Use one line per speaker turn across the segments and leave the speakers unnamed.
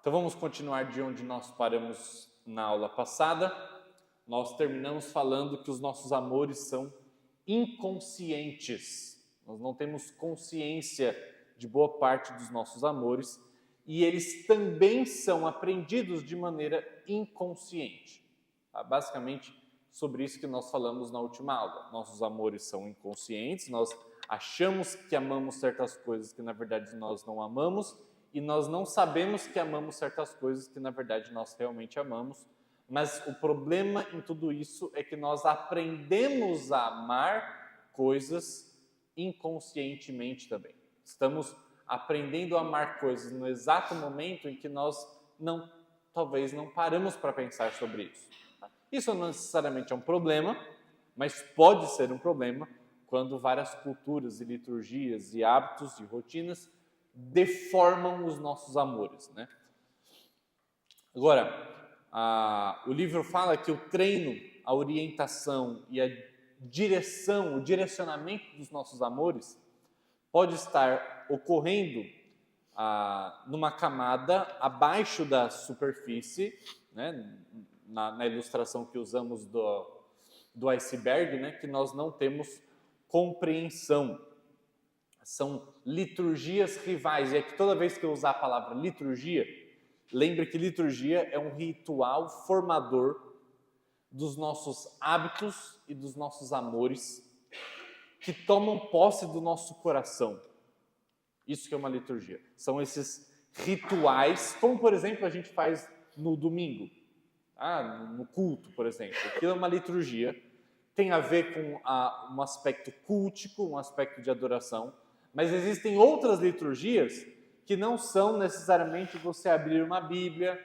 Então vamos continuar de onde nós paramos na aula passada. Nós terminamos falando que os nossos amores são inconscientes. Nós não temos consciência de boa parte dos nossos amores e eles também são aprendidos de maneira inconsciente. Basicamente, sobre isso que nós falamos na última aula. Nossos amores são inconscientes, nós achamos que amamos certas coisas que na verdade nós não amamos e nós não sabemos que amamos certas coisas que na verdade nós realmente amamos. Mas o problema em tudo isso é que nós aprendemos a amar coisas inconscientemente também. Estamos aprendendo a amar coisas no exato momento em que nós talvez não paramos para pensar sobre isso. Isso não necessariamente é um problema, mas pode ser um problema quando várias culturas e liturgias e hábitos e rotinas deformam os nossos amores, né? Agora, o livro fala que o treino, a orientação e a direção, o direcionamento dos nossos amores pode estar ocorrendo numa camada abaixo da superfície, né? Na ilustração que usamos do iceberg, né? Que nós não temos compreensão. São liturgias rivais. E aqui toda vez que eu usar a palavra liturgia, lembre que liturgia é um ritual formador dos nossos hábitos e dos nossos amores que tomam posse do nosso coração. Isso que é uma liturgia. São esses rituais, como por exemplo a gente faz no domingo, no culto, por exemplo. Aquilo é uma liturgia, tem a ver com um aspecto cultico, um aspecto de adoração, mas existem outras liturgias que não são necessariamente você abrir uma Bíblia,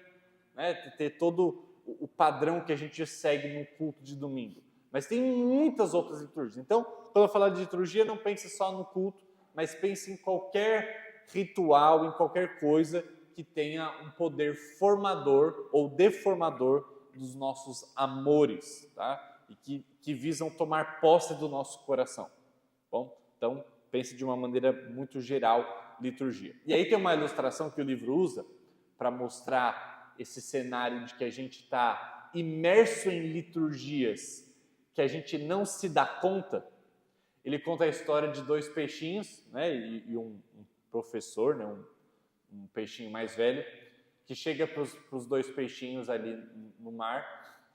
né, ter todo o padrão que a gente segue no culto de domingo. Mas tem muitas outras liturgias. Então, quando eu falar de liturgia, não pense só no culto, mas pense em qualquer ritual, em qualquer coisa que tenha um poder formador ou deformador dos nossos amores, tá? E que visam tomar posse do nosso coração. Bom, então, pense de uma maneira muito geral, liturgia. E aí tem uma ilustração que o livro usa para mostrar esse cenário de que a gente está imerso em liturgias que a gente não se dá conta. Ele conta a história de dois peixinhos, né, e um professor, né, um peixinho mais velho, que chega para os dois peixinhos ali no mar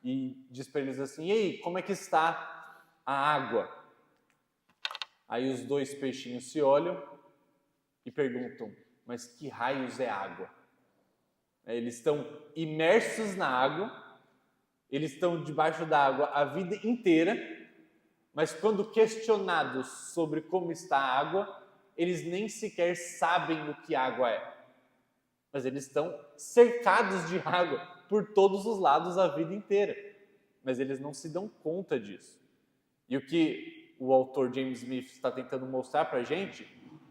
e diz para eles assim: "E aí, como é que está a água?" Aí os dois peixinhos se olham e perguntam: "Mas que raios é água?" Eles estão imersos na água, eles estão debaixo da água a vida inteira, mas quando questionados sobre como está a água, eles nem sequer sabem o que água é. Mas eles estão cercados de água por todos os lados a vida inteira, mas eles não se dão conta disso. E o que o autor James Smith está tentando mostrar para a gente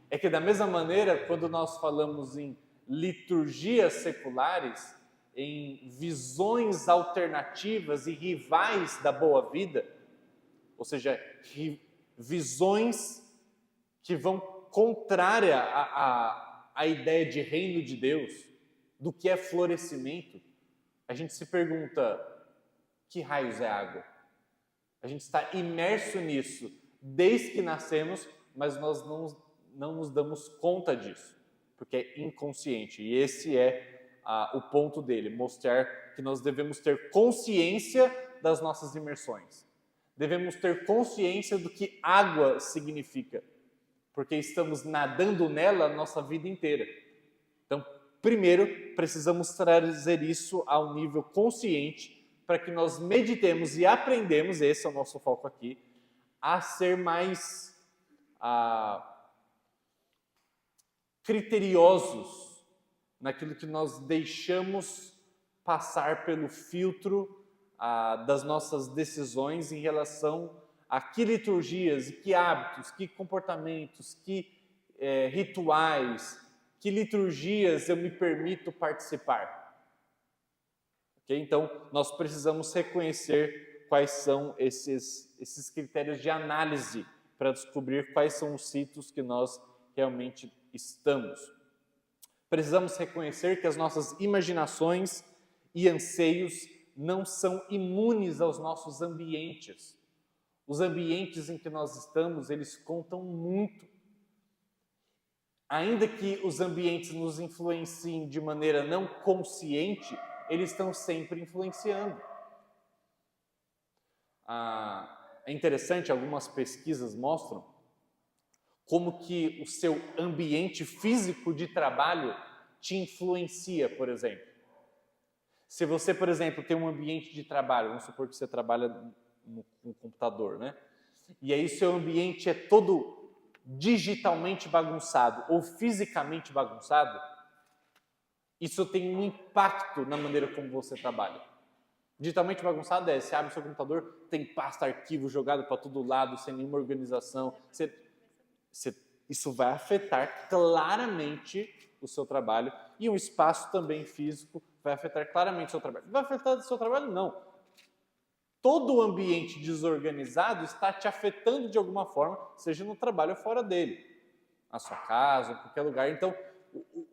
é que, da mesma maneira, quando nós falamos em liturgias seculares, em visões alternativas e rivais da boa vida, ou seja, visões que vão contrária à ideia de reino de Deus, do que é florescimento, a gente se pergunta: que raios é água? A gente está imerso nisso desde que nascemos, mas nós não nos damos conta disso, porque é inconsciente. E esse é o ponto dele, mostrar que nós devemos ter consciência das nossas imersões. Devemos ter consciência do que água significa, porque estamos nadando nela a nossa vida inteira. Então, primeiro, precisamos trazer isso ao nível consciente para que nós meditemos e aprendemos, esse é o nosso foco aqui, a ser mais criteriosos naquilo que nós deixamos passar pelo filtro das nossas decisões em relação a que liturgias, que hábitos, que comportamentos, que rituais, que liturgias eu me permito participar. Okay? Então, nós precisamos reconhecer quais são esses critérios de análise para descobrir quais são os sítios que nós realmente estamos. Precisamos reconhecer que as nossas imaginações e anseios não são imunes aos nossos ambientes. Os ambientes em que nós estamos, eles contam muito. Ainda que os ambientes nos influenciem de maneira não consciente, eles estão sempre influenciando. É interessante, algumas pesquisas mostram como que o seu ambiente físico de trabalho te influencia, por exemplo. Se você, por exemplo, tem um ambiente de trabalho, vamos supor que você trabalha no computador, né? E aí seu ambiente é todo digitalmente bagunçado ou fisicamente bagunçado, isso tem um impacto na maneira como você trabalha. Digitalmente bagunçado você abre o seu computador, tem pasta, arquivo jogado para todo lado, sem nenhuma organização. Isso vai afetar claramente o seu trabalho, e um espaço também físico vai afetar claramente o seu trabalho. Vai afetar o seu trabalho? Não. Todo o ambiente desorganizado está te afetando de alguma forma, seja no trabalho ou fora dele, na sua casa, em qualquer lugar. Então,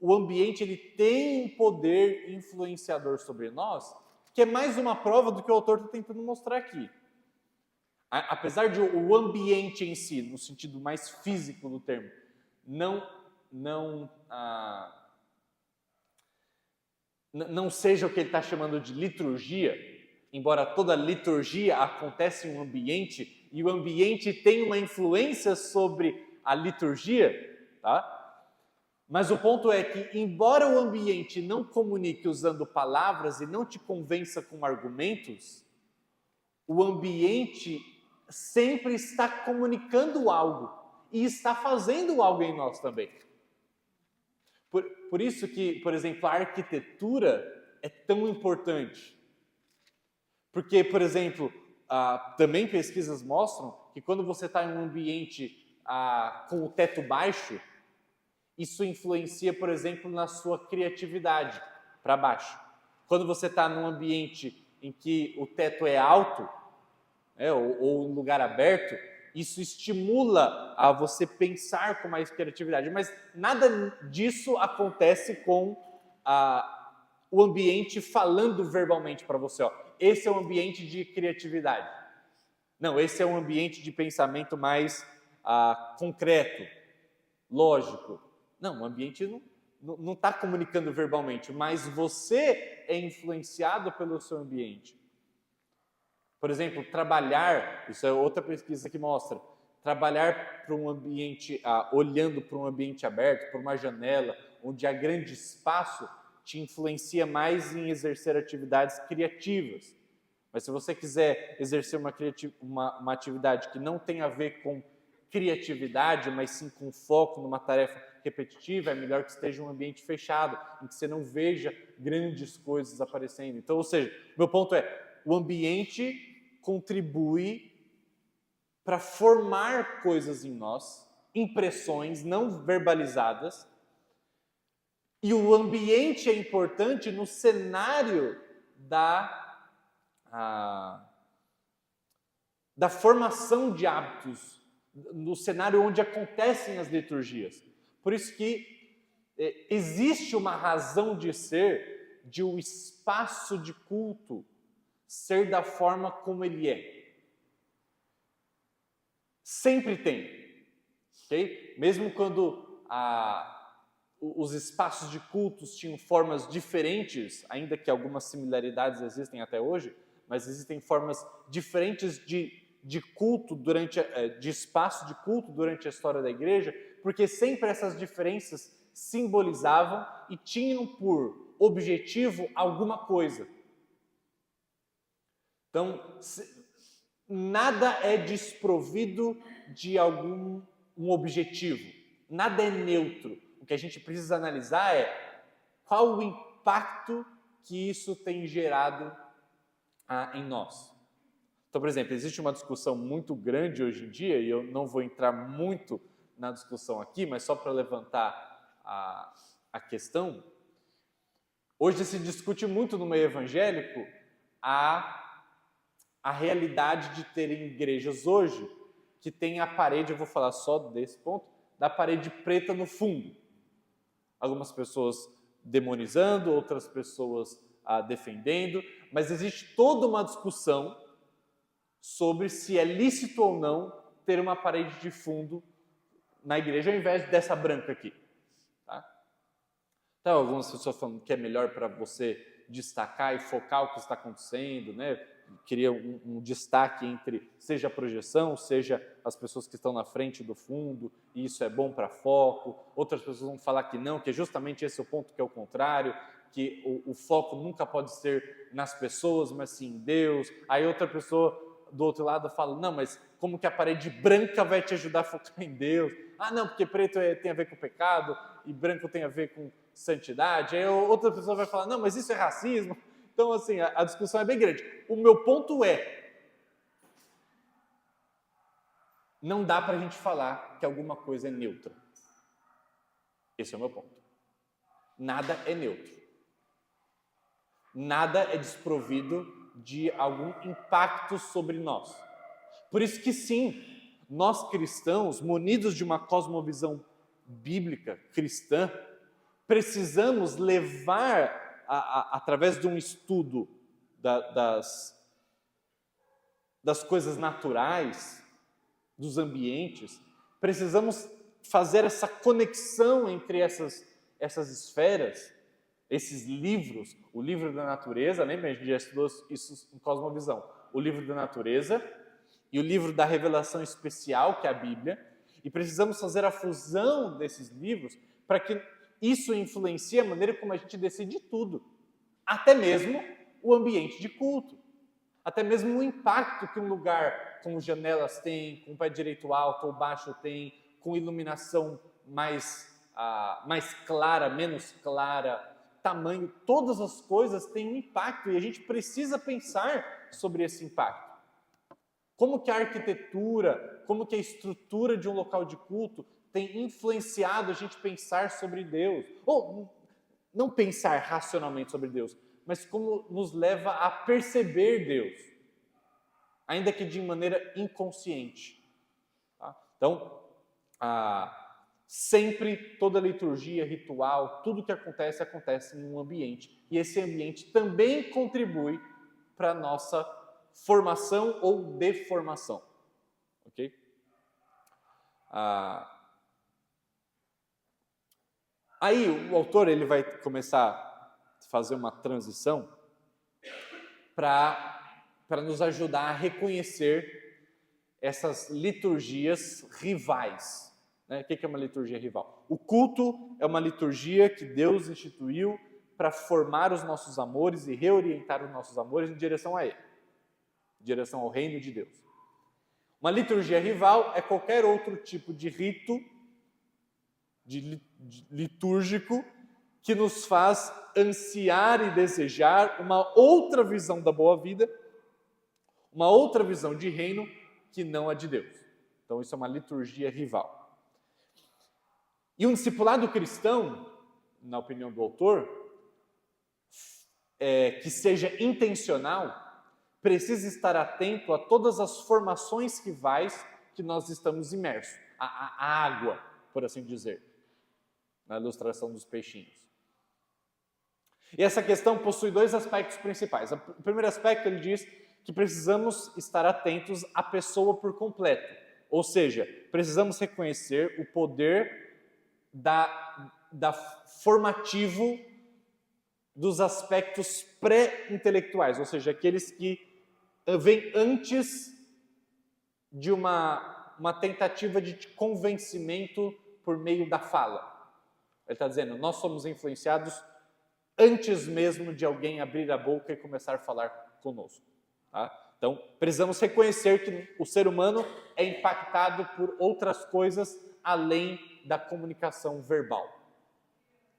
o ambiente ele tem um poder influenciador sobre nós, que é mais uma prova do que o autor está tentando mostrar aqui. Apesar de o ambiente em si, no sentido mais físico do termo, não seja o que ele está chamando de liturgia, embora toda liturgia acontece em um ambiente, e o ambiente tem uma influência sobre a liturgia, tá? Mas o ponto é que, embora o ambiente não comunique usando palavras e não te convença com argumentos, o ambiente sempre está comunicando algo e está fazendo algo em nós também. Por isso que, por exemplo, a arquitetura é tão importante. Porque, por exemplo, também pesquisas mostram que quando você está em um ambiente com o teto baixo, isso influencia, por exemplo, na sua criatividade para baixo. Quando você está num ambiente em que o teto é alto, ou um lugar aberto, isso estimula a você pensar com mais criatividade. Mas nada disso acontece com o ambiente falando verbalmente para você. Esse é um ambiente de criatividade. Não, esse é um ambiente de pensamento mais concreto, lógico. Não, o ambiente não está comunicando verbalmente, mas você é influenciado pelo seu ambiente. Por exemplo, trabalhar, isso é outra pesquisa que mostra, trabalhar para um ambiente, olhando para um ambiente aberto, para uma janela, onde há grande espaço, te influencia mais em exercer atividades criativas. Mas se você quiser exercer uma atividade que não tem a ver com criatividade, mas sim com foco numa tarefa repetitiva, é melhor que esteja em um ambiente fechado, em que você não veja grandes coisas aparecendo. Então, ou seja, meu ponto é, o ambiente contribui para formar coisas em nós, impressões não verbalizadas, e o ambiente é importante no cenário da formação de hábitos, no cenário onde acontecem as liturgias. Por isso que existe uma razão de ser de um espaço de culto ser da forma como ele é. Sempre tem, ok? Mesmo quando os espaços de cultos tinham formas diferentes, ainda que algumas similaridades existem até hoje, mas existem formas diferentes de culto de espaço de culto durante a história da igreja, porque sempre essas diferenças simbolizavam e tinham por objetivo alguma coisa. Então, nada é desprovido de um objetivo, nada é neutro. O que a gente precisa analisar é qual o impacto que isso tem gerado em nós. Então, por exemplo, existe uma discussão muito grande hoje em dia, e eu não vou entrar muito na discussão aqui, mas só para levantar a questão. Hoje se discute muito no meio evangélico a realidade de terem igrejas hoje que tem a parede, eu vou falar só desse ponto, da parede preta no fundo. algumas pessoas demonizando, outras pessoas defendendo, mas existe toda uma discussão sobre se é lícito ou não ter uma parede de fundo na igreja ao invés dessa branca aqui. Tá? Então, algumas pessoas falando que é melhor para você destacar e focar o que está acontecendo, né? Queria um destaque entre, seja a projeção, seja as pessoas que estão na frente do fundo, e isso é bom para foco. Outras pessoas vão falar que não, que justamente esse é o ponto que é o contrário, que o foco nunca pode ser nas pessoas, mas sim em Deus. Aí outra pessoa do outro lado fala, não, mas como que a parede branca vai te ajudar a focar em Deus? Ah, não, porque preto tem a ver com pecado e branco tem a ver com santidade. Aí outra pessoa vai falar, não, mas isso é racismo. Então, assim, a discussão é bem grande. O meu ponto é, não dá para a gente falar que alguma coisa é neutra. Esse é o meu ponto. Nada é neutro. Nada é desprovido de algum impacto sobre nós. Por isso que sim, nós cristãos, munidos de uma cosmovisão bíblica, cristã, precisamos levar, através de um estudo das coisas naturais, dos ambientes, precisamos fazer essa conexão entre essas esferas, esses livros, o livro da natureza, lembra? A gente já estudou isso em Cosmovisão. O livro da natureza e o livro da revelação especial, que é a Bíblia, e precisamos fazer a fusão desses livros para que isso influencie a maneira como a gente decide tudo, até mesmo o ambiente de culto, até mesmo o impacto que um lugar com janelas tem, com o pé direito alto ou baixo tem, com iluminação mais clara, menos clara, tamanho, todas as coisas têm um impacto e a gente precisa pensar sobre esse impacto. Como que a arquitetura, como que a estrutura de um local de culto tem influenciado a gente pensar sobre Deus? Ou não pensar racionalmente sobre Deus, mas como nos leva a perceber Deus, ainda que de maneira inconsciente. Tá? Então, sempre toda liturgia, ritual, tudo que acontece em um ambiente. E esse ambiente também contribui para a nossa formação ou deformação. Ok? Aí o autor ele vai começar a fazer uma transição para nos ajudar a reconhecer essas liturgias rivais. Né? O que é uma liturgia rival? O culto é uma liturgia que Deus instituiu para formar os nossos amores e reorientar os nossos amores em direção a Ele, em direção ao reino de Deus. Uma liturgia rival é qualquer outro tipo de rito litúrgico que nos faz ansiar e desejar uma outra visão da boa vida, uma outra visão de reino que não a de Deus. Então isso é uma liturgia rival. E um discipulado cristão, na opinião do autor, que seja intencional, precisa estar atento a todas as formações rivais que nós estamos imersos. A água, por assim dizer, na ilustração dos peixinhos. E essa questão possui dois aspectos principais. O primeiro aspecto, ele diz que precisamos estar atentos à pessoa por completo. Ou seja, precisamos reconhecer o poder da formativo dos aspectos pré-intelectuais, ou seja, aqueles que vêm antes de uma tentativa de convencimento por meio da fala. Ele está dizendo, nós somos influenciados antes mesmo de alguém abrir a boca e começar a falar conosco. Tá? Então, precisamos reconhecer que o ser humano é impactado por outras coisas além da comunicação verbal.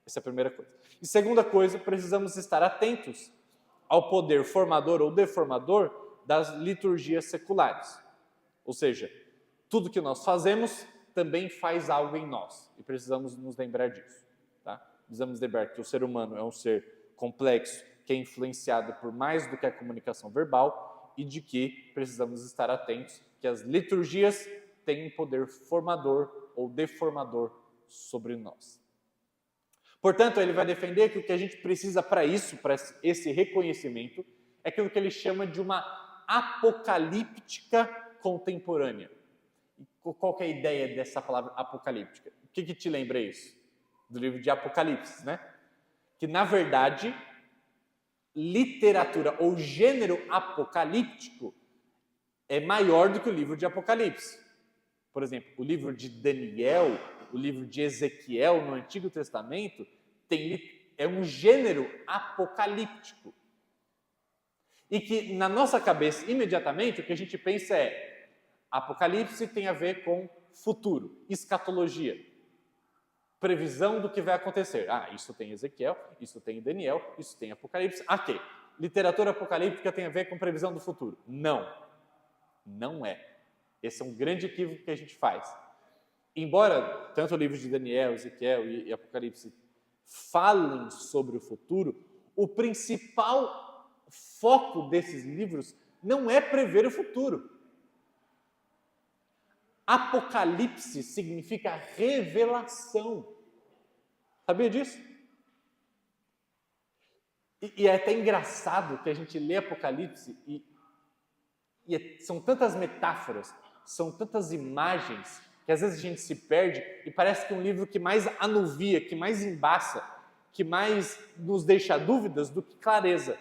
Essa é a primeira coisa. E segunda coisa, precisamos estar atentos ao poder formador ou deformador das liturgias seculares. Ou seja, tudo que nós fazemos também faz algo em nós. E precisamos nos lembrar disso. Tá? Precisamos lembrar que o ser humano é um ser complexo, que é influenciado por mais do que a comunicação verbal e de que precisamos estar atentos que as liturgias têm um poder formador ou deformador sobre nós. Portanto, ele vai defender que o que a gente precisa para isso, para esse reconhecimento, é aquilo que ele chama de uma apocalíptica contemporânea. E qual que é a ideia dessa palavra apocalíptica? O que te lembra isso? Do livro de Apocalipse, né? Que, na verdade, literatura ou gênero apocalíptico é maior do que o livro de Apocalipse. Por exemplo, o livro de Daniel, o livro de Ezequiel no Antigo Testamento é um gênero apocalíptico. E que na nossa cabeça, imediatamente, o que a gente pensa é Apocalipse tem a ver com futuro, escatologia, previsão do que vai acontecer. Isso tem Ezequiel, isso tem Daniel, isso tem Apocalipse. Ok, literatura apocalíptica tem a ver com previsão do futuro. Não, não é. Esse é um grande equívoco que a gente faz. Embora tanto o livro de Daniel, Ezequiel e Apocalipse falem sobre o futuro, o principal foco desses livros não é prever o futuro. Apocalipse significa revelação. Sabia disso? E é até engraçado que a gente lê Apocalipse são tantas metáforas, são tantas imagens, que às vezes a gente se perde e parece que é um livro que mais anuvia, que mais embaça, que mais nos deixa dúvidas do que clareza.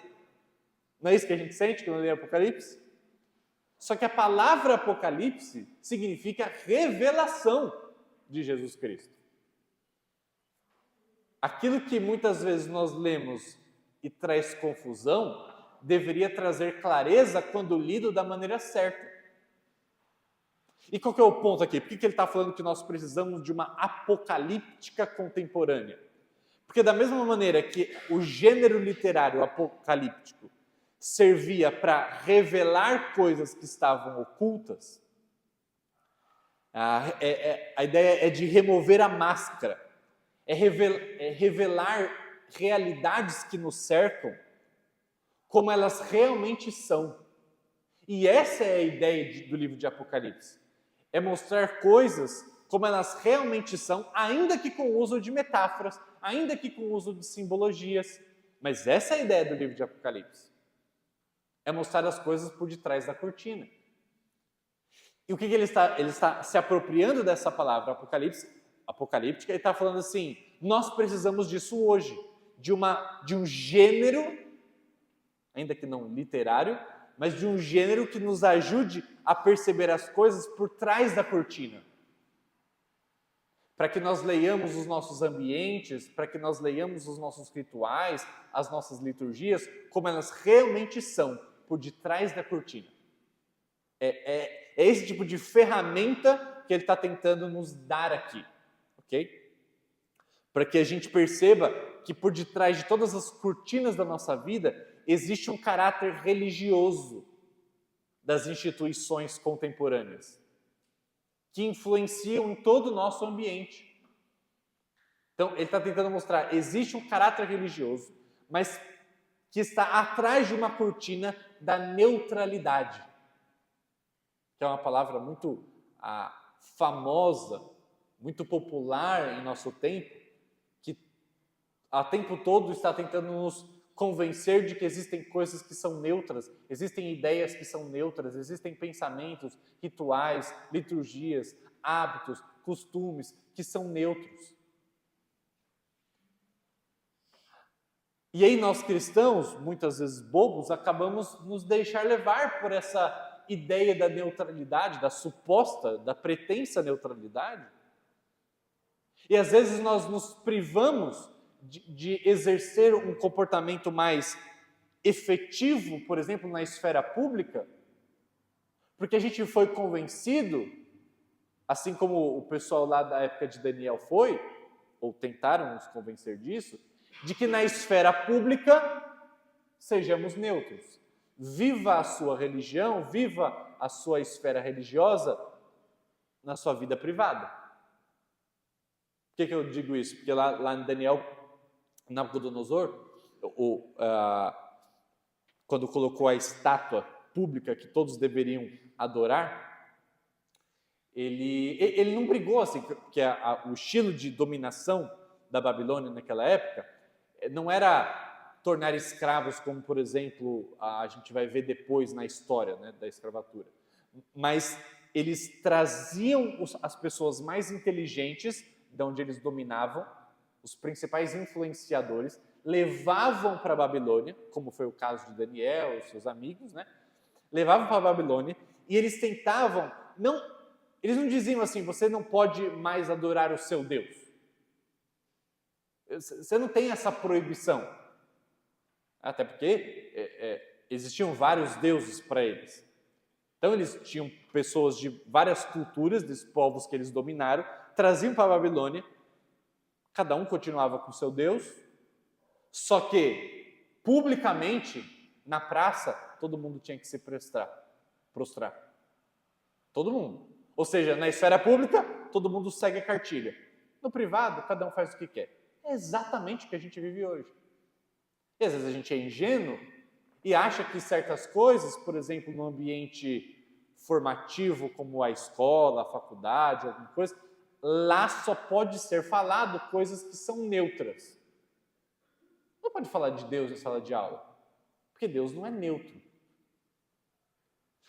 Não é isso que a gente sente quando lê Apocalipse? Só que a palavra Apocalipse significa revelação de Jesus Cristo. Aquilo que muitas vezes nós lemos e traz confusão, deveria trazer clareza quando lido da maneira certa. E qual que é o ponto aqui? Por que ele está falando que nós precisamos de uma apocalíptica contemporânea? Porque da mesma maneira que o gênero literário apocalíptico servia para revelar coisas que estavam ocultas, a ideia é de remover a máscara, é revelar realidades que nos cercam como elas realmente são. E essa é a ideia do livro de Apocalipse. É mostrar coisas como elas realmente são, ainda que com o uso de metáforas, ainda que com o uso de simbologias. Mas essa é a ideia do livro de Apocalipse. É mostrar as coisas por detrás da cortina. E o que ele está se apropriando dessa palavra apocalíptica, ele está falando assim, nós precisamos disso hoje, de um gênero, ainda que não literário, mas de um gênero que nos ajude a perceber as coisas por trás da cortina. Para que nós leiamos os nossos ambientes, para que nós leiamos os nossos rituais, as nossas liturgias, como elas realmente são, por detrás da cortina. É esse tipo de ferramenta que ele está tentando nos dar aqui, ok? Para que a gente perceba que por detrás de todas as cortinas da nossa vida, existe um caráter religioso das instituições contemporâneas, que influenciam em todo o nosso ambiente. Então, ele está tentando mostrar, existe um caráter religioso, mas que está atrás de uma cortina da neutralidade, que é uma palavra muito famosa, muito popular em nosso tempo, que a tempo todo está tentando nos convencer de que existem coisas que são neutras, existem ideias que são neutras, existem pensamentos, rituais, liturgias, hábitos, costumes que são neutros. E aí nós cristãos, muitas vezes bobos, acabamos nos deixar levar por essa ideia da neutralidade, da suposta, da pretensa neutralidade. E às vezes nós nos privamos de exercer um comportamento mais efetivo, por exemplo, na esfera pública, porque a gente foi convencido, assim como o pessoal lá da época de Daniel foi, ou tentaram nos convencer disso, de que na esfera pública sejamos neutros. Viva a sua religião, viva a sua esfera religiosa na sua vida privada. Por que eu digo isso? Porque lá em Daniel, Nabucodonosor, quando colocou a estátua pública que todos deveriam adorar, ele não brigou assim, porque o estilo de dominação da Babilônia naquela época não era tornar escravos, como, por exemplo, a gente vai ver depois na história, né, da escravatura. Mas eles traziam as pessoas mais inteligentes, de onde eles dominavam, os principais influenciadores, levavam para a Babilônia, como foi o caso de Daniel e seus amigos, né? Levavam para a Babilônia e eles tentavam, eles não diziam assim, você não pode mais adorar o seu Deus. Você não tem essa proibição. Até porque existiam vários deuses para eles. Então eles tinham pessoas de várias culturas, desses povos que eles dominaram, traziam para a Babilônia, cada um continuava com o seu Deus, só que publicamente, na praça, todo mundo tinha que se prostrar. Todo mundo. Ou seja, na esfera pública, todo mundo segue a cartilha. No privado, cada um faz o que quer. É exatamente o que a gente vive hoje. E às vezes a gente é ingênuo e acha que certas coisas, por exemplo, no ambiente formativo, como a escola, a faculdade, alguma coisa, lá só pode ser falado coisas que são neutras. Não pode falar de Deus em sala de aula, porque Deus não é neutro.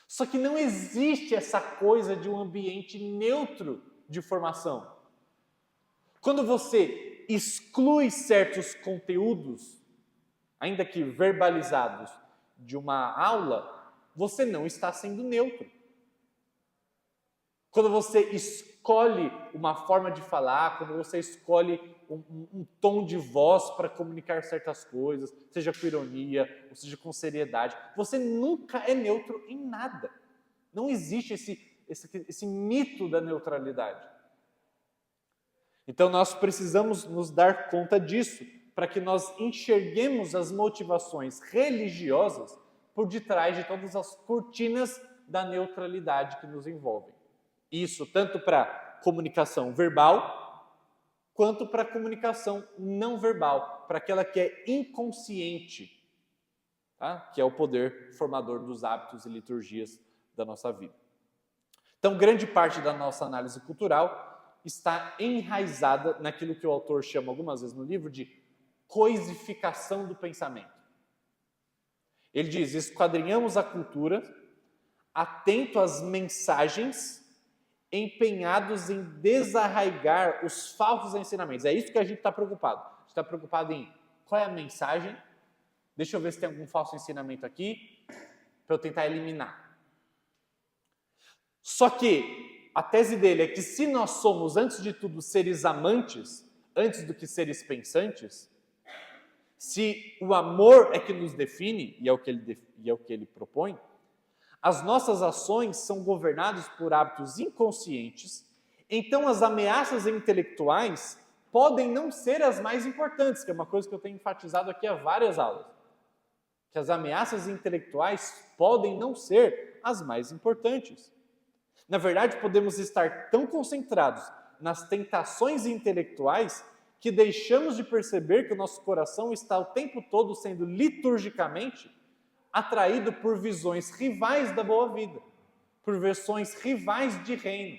Só que não existe essa coisa de um ambiente neutro de formação. Quando você exclui certos conteúdos, ainda que verbalizados, de uma aula, você não está sendo neutro. Quando você escolhe uma forma de falar, quando você escolhe um tom de voz para comunicar certas coisas, seja com ironia, ou seja com seriedade, você nunca é neutro em nada. Não existe esse mito da neutralidade. Então nós precisamos nos dar conta disso, para que nós enxerguemos as motivações religiosas por detrás de todas as cortinas da neutralidade que nos envolvem. Isso tanto para comunicação verbal, quanto para comunicação não verbal, para aquela que é inconsciente, tá? Que é o poder formador dos hábitos e liturgias da nossa vida. Então, grande parte da nossa análise cultural está enraizada naquilo que o autor chama algumas vezes no livro de coisificação do pensamento. Ele diz, esquadrinhamos a cultura, atento às mensagens, empenhados em desarraigar os falsos ensinamentos. É isso que a gente está preocupado. A gente está preocupado em qual é a mensagem, deixa eu ver se tem algum falso ensinamento aqui, para eu tentar eliminar. Só que a tese dele é que se nós somos, antes de tudo, seres amantes, antes do que seres pensantes, se o amor é que nos define, e é o que ele propõe, as nossas ações são governadas por hábitos inconscientes, então as ameaças intelectuais podem não ser as mais importantes, que é uma coisa que eu tenho enfatizado aqui há várias aulas, que as ameaças intelectuais podem não ser as mais importantes. Na verdade, podemos estar tão concentrados nas tentações intelectuais que deixamos de perceber que o nosso coração está o tempo todo sendo liturgicamente atraído por visões rivais da boa vida, por versões rivais de reino.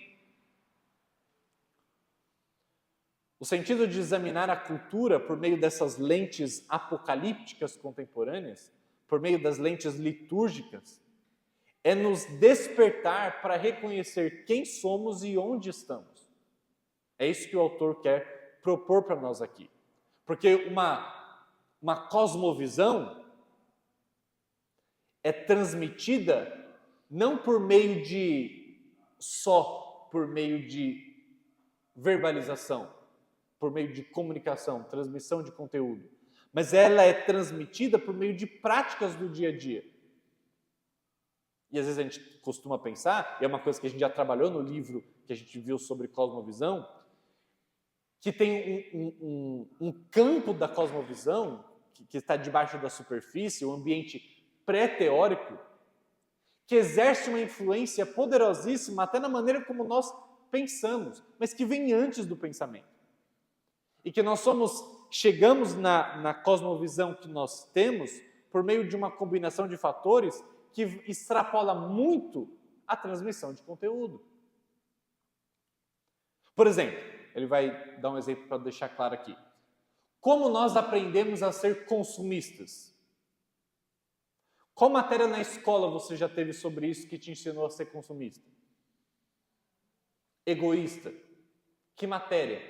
O sentido de examinar a cultura por meio dessas lentes apocalípticas contemporâneas, por meio das lentes litúrgicas, é nos despertar para reconhecer quem somos e onde estamos. É isso que o autor quer propor para nós aqui. Porque uma cosmovisão é transmitida não por meio por meio de verbalização, por meio de comunicação, transmissão de conteúdo, mas ela é transmitida por meio de práticas do dia a dia. E às vezes a gente costuma pensar, e é uma coisa que a gente já trabalhou no livro que a gente viu sobre cosmovisão, que tem um campo da cosmovisão que está debaixo da superfície, um ambiente pré-teórico, que exerce uma influência poderosíssima até na maneira como nós pensamos, mas que vem antes do pensamento. E que nós chegamos na cosmovisão que nós temos por meio de uma combinação de fatores que extrapola muito a transmissão de conteúdo. Por exemplo, ele vai dar um exemplo para deixar claro aqui. Como nós aprendemos a ser consumistas? Qual matéria na escola você já teve sobre isso que te ensinou a ser consumista? Egoísta? Que matéria?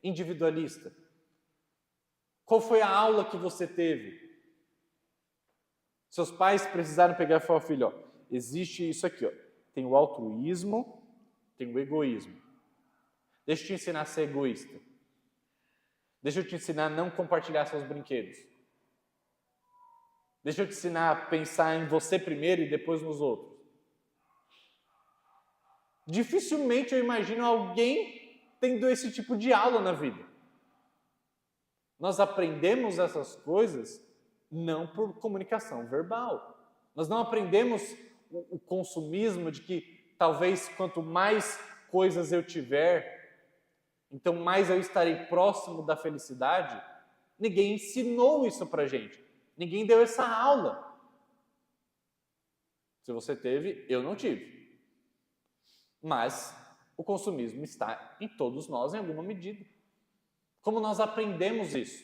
Individualista? Qual foi a aula que você teve? Seus pais precisaram pegar e falar, filho, ó, existe isso aqui, ó. Tem o altruísmo, tem o egoísmo. Deixa eu te ensinar a ser egoísta. Deixa eu te ensinar a não compartilhar seus brinquedos. Deixa eu te ensinar a pensar em você primeiro e depois nos outros. Dificilmente eu imagino alguém tendo esse tipo de aula na vida. Nós aprendemos essas coisas não por comunicação verbal. Nós não aprendemos o consumismo de que talvez quanto mais coisas eu tiver, então mais eu estarei próximo da felicidade. Ninguém ensinou isso pra gente. Ninguém deu essa aula. Se você teve, eu não tive. Mas o consumismo está em todos nós em alguma medida. Como nós aprendemos isso?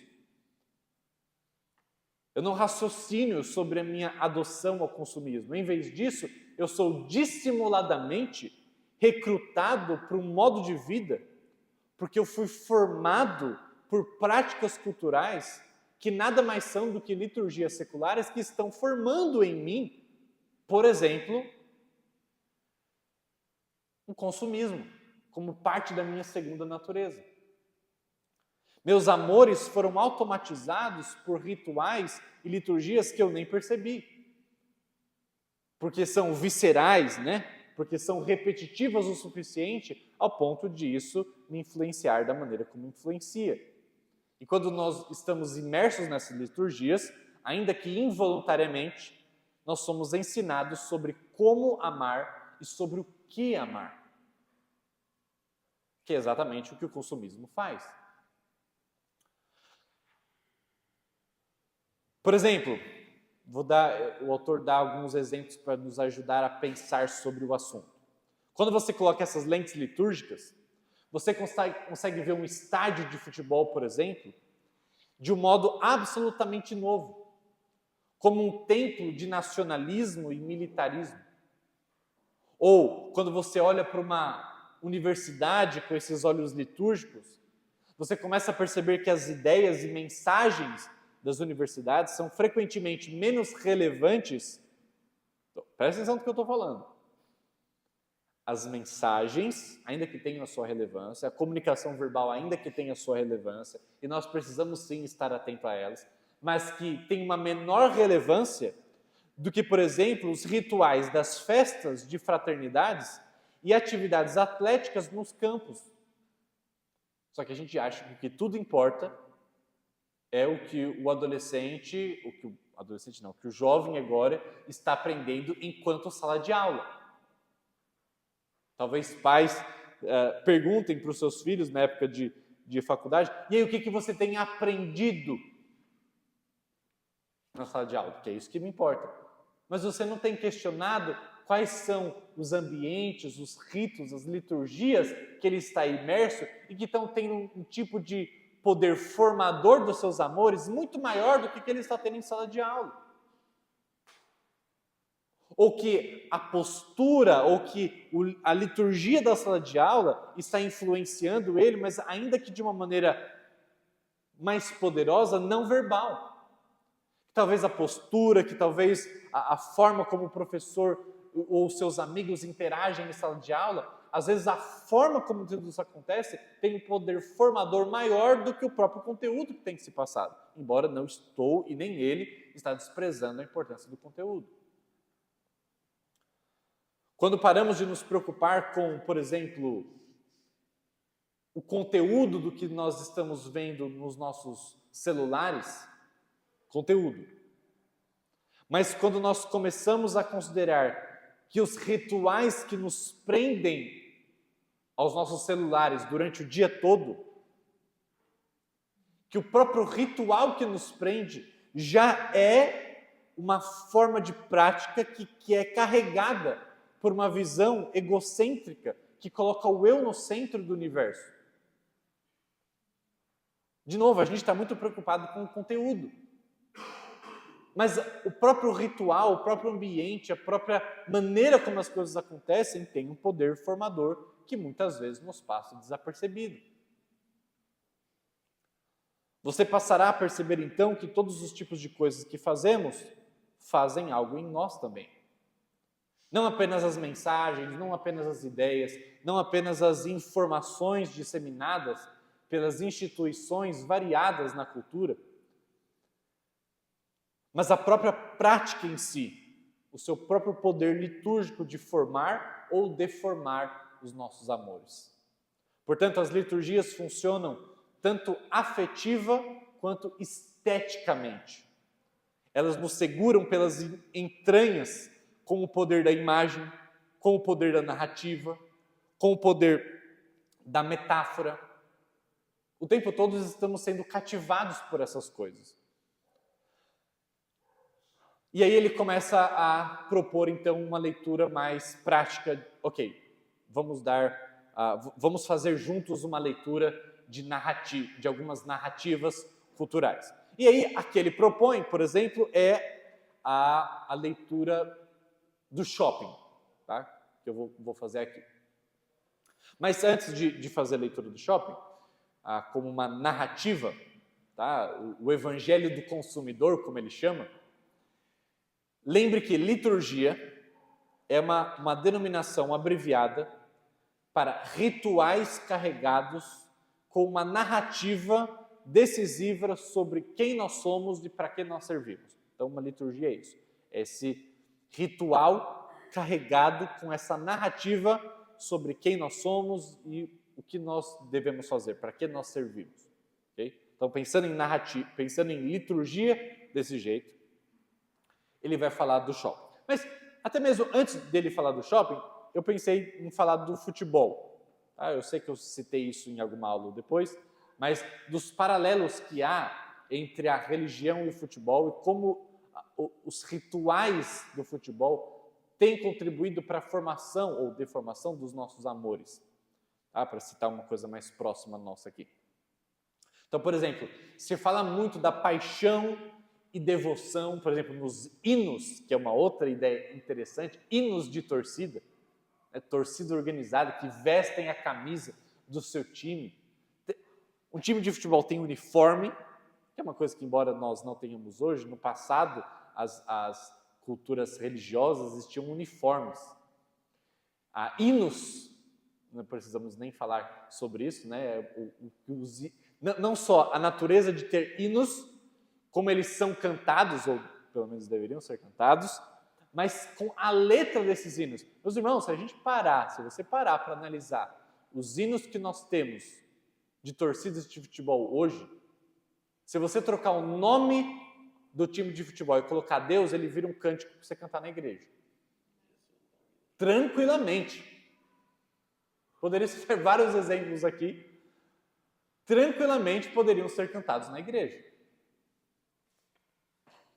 Eu não raciocino sobre a minha adoção ao consumismo. Em vez disso, eu sou dissimuladamente recrutado para um modo de vida, porque eu fui formado por práticas culturais que nada mais são do que liturgias seculares que estão formando em mim, por exemplo, um consumismo, como parte da minha segunda natureza. Meus amores foram automatizados por rituais e liturgias que eu nem percebi. Porque são viscerais, né? Porque são repetitivas o suficiente ao ponto de isso me influenciar da maneira como influencia. E quando nós estamos imersos nessas liturgias, ainda que involuntariamente, nós somos ensinados sobre como amar e sobre o que amar. Que é exatamente o que o consumismo faz. Por exemplo, o autor dá alguns exemplos para nos ajudar a pensar sobre o assunto. Quando você coloca essas lentes litúrgicas, você consegue ver um estádio de futebol, por exemplo, de um modo absolutamente novo, como um templo de nacionalismo e militarismo. Ou, quando você olha para uma universidade com esses olhos litúrgicos, você começa a perceber que as ideias e mensagens das universidades são frequentemente menos relevantes. Presta atenção no que eu estou falando. As mensagens, ainda que tenham a sua relevância, a comunicação verbal, ainda que tenha a sua relevância, e nós precisamos sim estar atentos a elas, mas que tem uma menor relevância do que, por exemplo, os rituais das festas de fraternidades e atividades atléticas nos campos. Só que a gente acha que o que tudo importa é o que o jovem agora está aprendendo enquanto sala de aula. Talvez pais perguntem para os seus filhos na época de faculdade, e aí o que você tem aprendido na sala de aula? Porque é isso que me importa. Mas você não tem questionado quais são os ambientes, os ritos, as liturgias que ele está imerso e que estão tendo um tipo de poder formador dos seus amores muito maior do que ele está tendo em sala de aula. Ou que a postura, ou que a liturgia da sala de aula está influenciando ele, mas ainda que de uma maneira mais poderosa, não verbal. Talvez a postura, que talvez a forma como o professor ou seus amigos interagem em sala de aula, às vezes a forma como tudo isso acontece tem um poder formador maior do que o próprio conteúdo que tem que ser passado. Embora não estou, e nem ele, está desprezando a importância do conteúdo. Quando paramos de nos preocupar com, por exemplo, o conteúdo do que nós estamos vendo nos nossos celulares, conteúdo. Mas quando nós começamos a considerar que os rituais que nos prendem aos nossos celulares durante o dia todo, que o próprio ritual que nos prende já é uma forma de prática que é carregada por uma visão egocêntrica que coloca o eu no centro do universo. De novo, a gente está muito preocupado com o conteúdo. Mas o próprio ritual, o próprio ambiente, a própria maneira como as coisas acontecem tem um poder formador que muitas vezes nos passa desapercebido. Você passará a perceber então que todos os tipos de coisas que fazemos fazem algo em nós também. Não apenas as mensagens, não apenas as ideias, não apenas as informações disseminadas pelas instituições variadas na cultura, mas a própria prática em si, o seu próprio poder litúrgico de formar ou deformar os nossos amores. Portanto, as liturgias funcionam tanto afetiva quanto esteticamente. Elas nos seguram pelas entranhas com o poder da imagem, com o poder da narrativa, com o poder da metáfora. O tempo todo estamos sendo cativados por essas coisas. E aí ele começa a propor, então, uma leitura mais prática. Ok, vamos fazer juntos uma leitura de algumas narrativas culturais. E aí, a que ele propõe, por exemplo, é a leitura do shopping, tá? Que eu vou fazer aqui. Mas antes de fazer a leitura do shopping, como uma narrativa, tá? O evangelho do consumidor, como ele chama, lembre que liturgia é uma denominação abreviada para rituais carregados com uma narrativa decisiva sobre quem nós somos e para que nós servimos. Então, uma liturgia é isso. É esse ritual carregado com essa narrativa sobre quem nós somos e o que nós devemos fazer, para que nós servimos. Okay? Então, pensando em narrativa, pensando em liturgia desse jeito, ele vai falar do shopping. Mas, até mesmo antes dele falar do shopping, eu pensei em falar do futebol. Tá? Eu sei que eu citei isso em alguma aula depois, mas dos paralelos que há entre a religião e o futebol e como os rituais do futebol têm contribuído para a formação ou deformação dos nossos amores. Tá? Para citar uma coisa mais próxima nossa aqui. Então, por exemplo, se fala muito da paixão e devoção, por exemplo, nos hinos, que é uma outra ideia interessante, hinos de torcida, torcida organizada, que vestem a camisa do seu time. Um time de futebol tem uniforme, que é uma coisa que, embora nós não tenhamos hoje, no passado, as culturas religiosas existiam uniformes. Hinos, não precisamos nem falar sobre isso, né? Não só a natureza de ter hinos, como eles são cantados, ou pelo menos deveriam ser cantados, mas com a letra desses hinos. Meus irmãos, se você parar para analisar os hinos que nós temos de torcidas de futebol hoje, se você trocar o nome do time de futebol e colocar Deus, ele vira um cântico para você cantar na igreja. Tranquilamente. Poderia ser vários exemplos aqui. Tranquilamente poderiam ser cantados na igreja.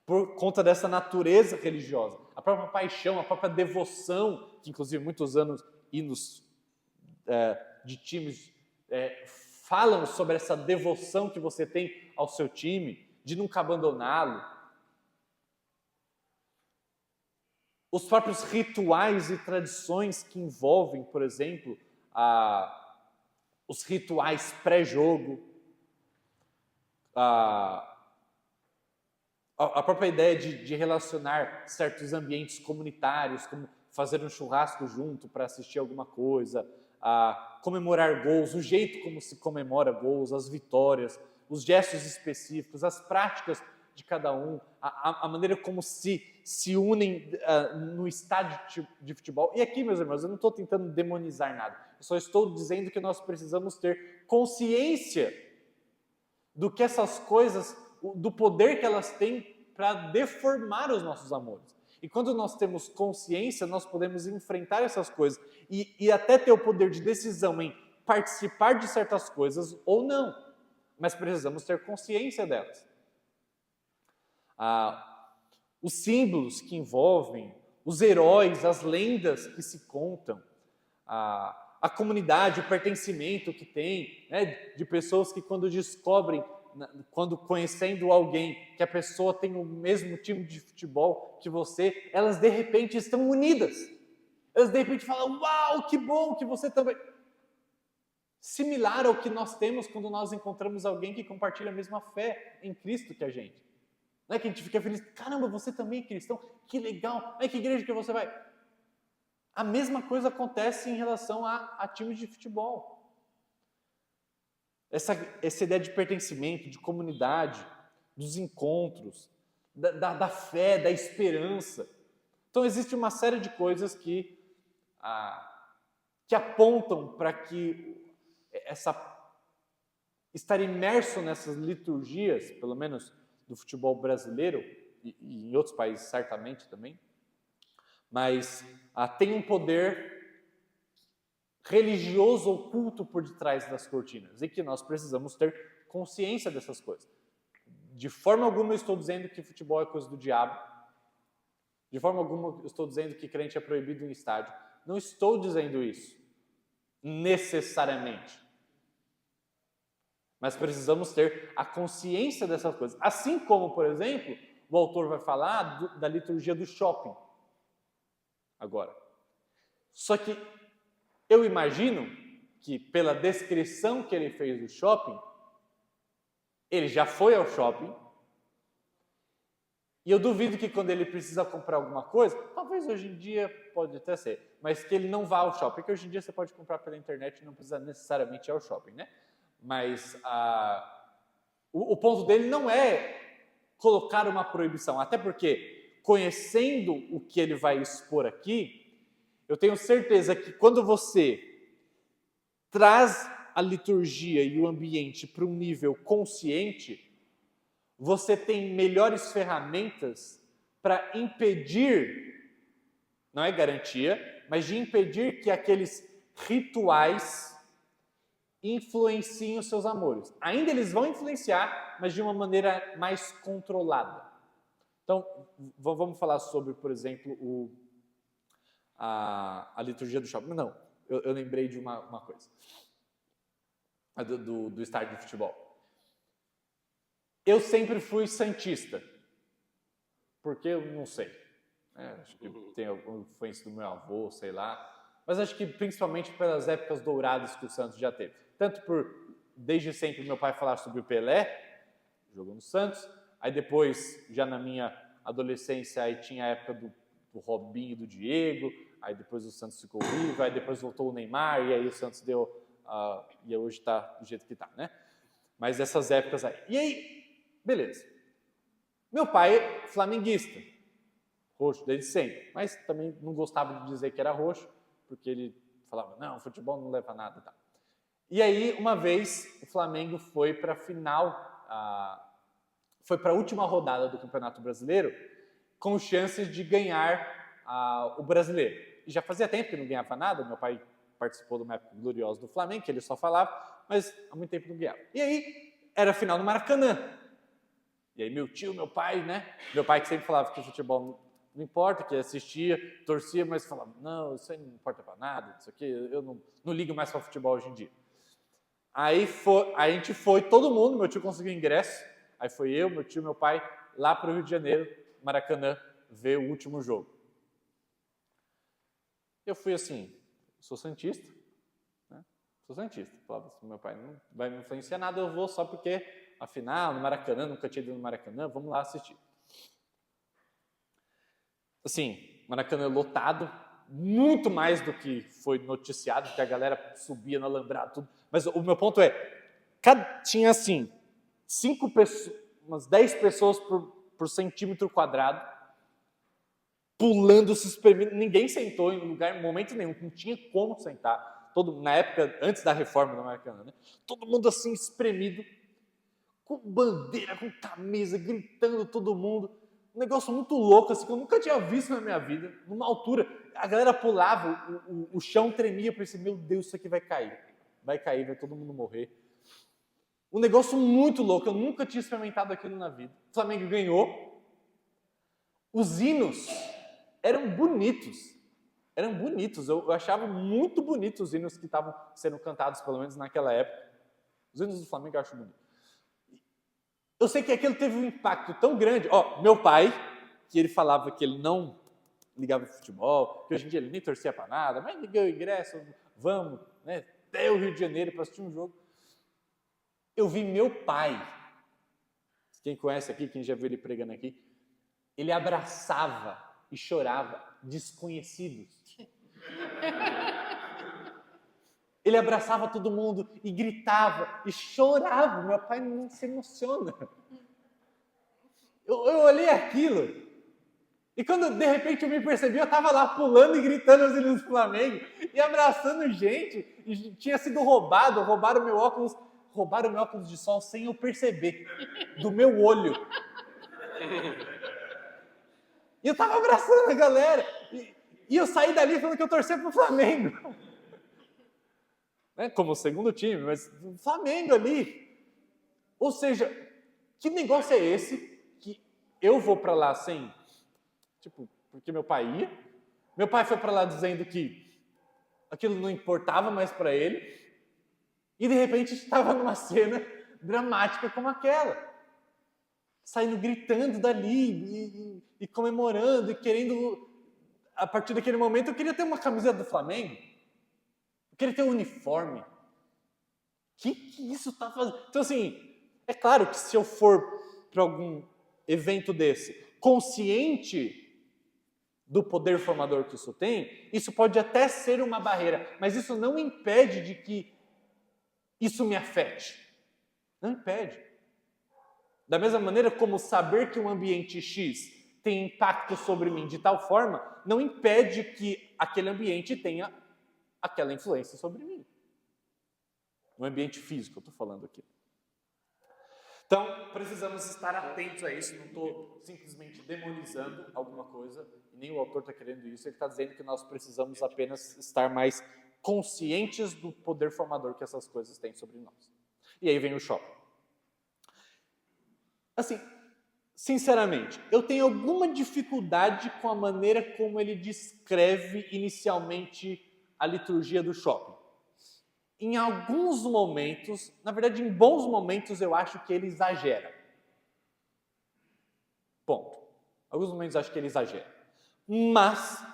Por conta dessa natureza religiosa. A própria paixão, a própria devoção, que inclusive muitos anos hinos de times falam sobre essa devoção que você tem ao seu time, de nunca abandoná-lo. Os próprios rituais e tradições que envolvem, por exemplo, os rituais pré-jogo, a própria ideia de relacionar certos ambientes comunitários, como fazer um churrasco junto para assistir alguma coisa, comemorar gols, o jeito como se comemora gols, as vitórias, os gestos específicos, as práticas de cada um, a maneira como se unem no estádio de futebol. E aqui, meus irmãos, eu não estou tentando demonizar nada, eu só estou dizendo que nós precisamos ter consciência do que essas coisas, do poder que elas têm para deformar os nossos amores. E quando nós temos consciência, nós podemos enfrentar essas coisas e até ter o poder de decisão em participar de certas coisas ou não, mas precisamos ter consciência delas. Os símbolos que envolvem, os heróis, as lendas que se contam, a a comunidade, o pertencimento que tem, né, de pessoas que quando descobrem, quando conhecendo alguém, que a pessoa tem o mesmo time de futebol que você, elas de repente estão unidas. Elas de repente falam, uau, que bom que você também... Similar ao que nós temos quando nós encontramos alguém que compartilha a mesma fé em Cristo que a gente. Não é que a gente fica feliz, caramba, você também é cristão, que legal, que igreja que você vai? A mesma coisa acontece em relação a times de futebol. Essa ideia de pertencimento, de comunidade, dos encontros, da fé, da esperança. Então existe uma série de coisas que apontam para que estar imerso nessas liturgias, pelo menos do futebol brasileiro, e em outros países certamente também, mas tem um poder religioso oculto por detrás das cortinas, e que nós precisamos ter consciência dessas coisas. De forma alguma eu estou dizendo que futebol é coisa do diabo, de forma alguma eu estou dizendo que crente é proibido em estádio, não estou dizendo isso, necessariamente. Mas precisamos ter a consciência dessas coisas. Assim como, por exemplo, o autor vai falar da liturgia do shopping. Agora. Só que eu imagino que, pela descrição que ele fez do shopping, ele já foi ao shopping, e eu duvido que quando ele precisa comprar alguma coisa, talvez hoje em dia pode até ser, mas que ele não vá ao shopping, porque hoje em dia você pode comprar pela internet e não precisa necessariamente ir ao shopping, né? Mas o ponto dele não é colocar uma proibição, até porque, conhecendo o que ele vai expor aqui, eu tenho certeza que quando você traz a liturgia e o ambiente para um nível consciente, você tem melhores ferramentas para impedir, não é garantia, mas de impedir que aqueles rituais influenciem os seus amores. Ainda eles vão influenciar, mas de uma maneira mais controlada. Então, vamos falar sobre, por exemplo, a liturgia do shopping. Não, eu lembrei de uma coisa. Do estádio de futebol. Eu sempre fui santista. Porque eu não sei. Acho que tem alguma influência do meu avô, sei lá. Mas acho que principalmente pelas épocas douradas que o Santos já teve. Tanto desde sempre, meu pai falar sobre o Pelé, jogou no Santos. Aí depois, já na minha adolescência, aí tinha a época do Robinho e do Diego. Aí depois o Santos ficou vivo. Aí depois voltou o Neymar. E aí o Santos deu... e hoje está do jeito que está, né? Mas essas épocas aí. E aí, beleza. Meu pai é flamenguista. Roxo desde sempre. Mas também não gostava de dizer que era roxo, porque ele falava, não, futebol não leva a nada, tá? E aí, uma vez, o Flamengo foi para a final, foi para a última rodada do Campeonato Brasileiro, com chances de ganhar o Brasileiro. E já fazia tempo que não ganhava nada, meu pai participou de uma época gloriosa do Flamengo, que ele só falava, mas há muito tempo não ganhava. E aí, era a final no Maracanã. E aí, meu pai, né? Meu pai que sempre falava que o futebol não importa, que assistia, torcia, mas falava, não, isso aí não importa para nada, isso aqui, eu não ligo mais para futebol hoje em dia. Aí a gente foi, todo mundo, meu tio conseguiu ingresso, aí foi eu, meu tio, meu pai, lá para o Rio de Janeiro, Maracanã, ver o último jogo. Eu fui assim, sou santista, né? Sou santista, falava assim, meu pai não vai me influenciar nada, eu vou só porque, afinal, no Maracanã, nunca tinha ido no Maracanã, vamos lá assistir. Assim, Maracanã lotado, muito mais do que foi noticiado, que a galera subia no alambrado, tudo. Mas o meu ponto é, tinha assim, 5 pessoas, umas 10 pessoas por centímetro quadrado, pulando, se espremendo. Ninguém sentou em lugar, em momento nenhum, não tinha como sentar. Na época, antes da reforma do Maracanã, né? Todo mundo assim, espremido, com bandeira, com camisa, gritando todo mundo. Um negócio muito louco, assim, que eu nunca tinha visto na minha vida. Numa altura, a galera pulava, o chão tremia, eu pensei, meu Deus, isso aqui vai cair. Vai cair, vai todo mundo morrer. Um negócio muito louco, eu nunca tinha experimentado aquilo na vida. O Flamengo ganhou. Os hinos eram bonitos. eram bonitos. Eu achava muito bonitos os hinos que estavam sendo cantados, pelo menos naquela época. Os hinos do Flamengo eu acho bonito. Eu sei que aquilo teve um impacto tão grande. Meu pai, que ele falava que ele não ligava para futebol, que hoje em dia ele nem torcia para nada, mas liguei o ingresso, vamos, né, até o Rio de Janeiro para assistir um jogo. Eu vi meu pai, quem conhece aqui, quem já viu ele pregando aqui, ele abraçava e chorava desconhecidos. Ele abraçava todo mundo e gritava e chorava. Meu pai não se emociona. Eu olhei aquilo e quando de repente eu me percebi, eu estava lá pulando e gritando os hinos do Flamengo e abraçando gente. E tinha sido roubaram meu óculos de sol sem eu perceber, do meu olho. E eu estava abraçando a galera. E eu saí dali falando que eu torcia pro Flamengo. Como segundo time, mas o Flamengo ali. Ou seja, que negócio é esse que eu vou para lá sem, porque meu pai ia. Meu pai foi para lá dizendo que aquilo não importava mais para ele. E de repente estava numa cena dramática como aquela. Saindo gritando dali e comemorando e querendo, a partir daquele momento, eu queria ter uma camiseta do Flamengo. Eu queria ter um uniforme. O que isso está fazendo? Então, assim, é claro que se eu for para algum evento desse, consciente do poder formador que isso tem, isso pode até ser uma barreira, mas isso não impede de que isso me afete. Não impede. Da mesma maneira como saber que um ambiente X tem impacto sobre mim de tal forma, não impede que aquele ambiente tenha aquela influência sobre mim. No ambiente físico, eu estou falando aqui. Então, precisamos estar atentos a isso. Não estou simplesmente demonizando alguma coisa, e nem o autor está querendo isso. Ele está dizendo que nós precisamos apenas estar mais conscientes do poder formador que essas coisas têm sobre nós. E aí vem o shopping. Assim, sinceramente, eu tenho alguma dificuldade com a maneira como ele descreve inicialmente a liturgia do shopping. Em alguns momentos, na verdade, em bons momentos, eu acho que ele exagera. Ponto. Em alguns momentos eu acho que ele exagera. Mas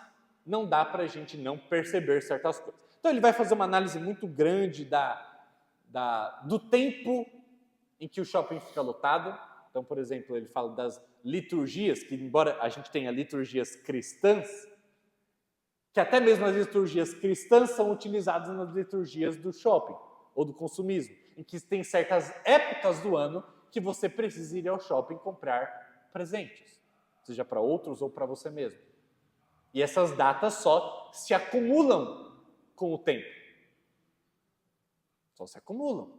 não dá para a gente não perceber certas coisas. Então ele vai fazer uma análise muito grande do tempo em que o shopping fica lotado. Então, por exemplo, ele fala das liturgias, que embora a gente tenha liturgias cristãs, que até mesmo as liturgias cristãs são utilizadas nas liturgias do shopping ou do consumismo, em que tem certas épocas do ano que você precisa ir ao shopping comprar presentes, seja para outros ou para você mesmo. E essas datas só se acumulam com o tempo. Só se acumulam.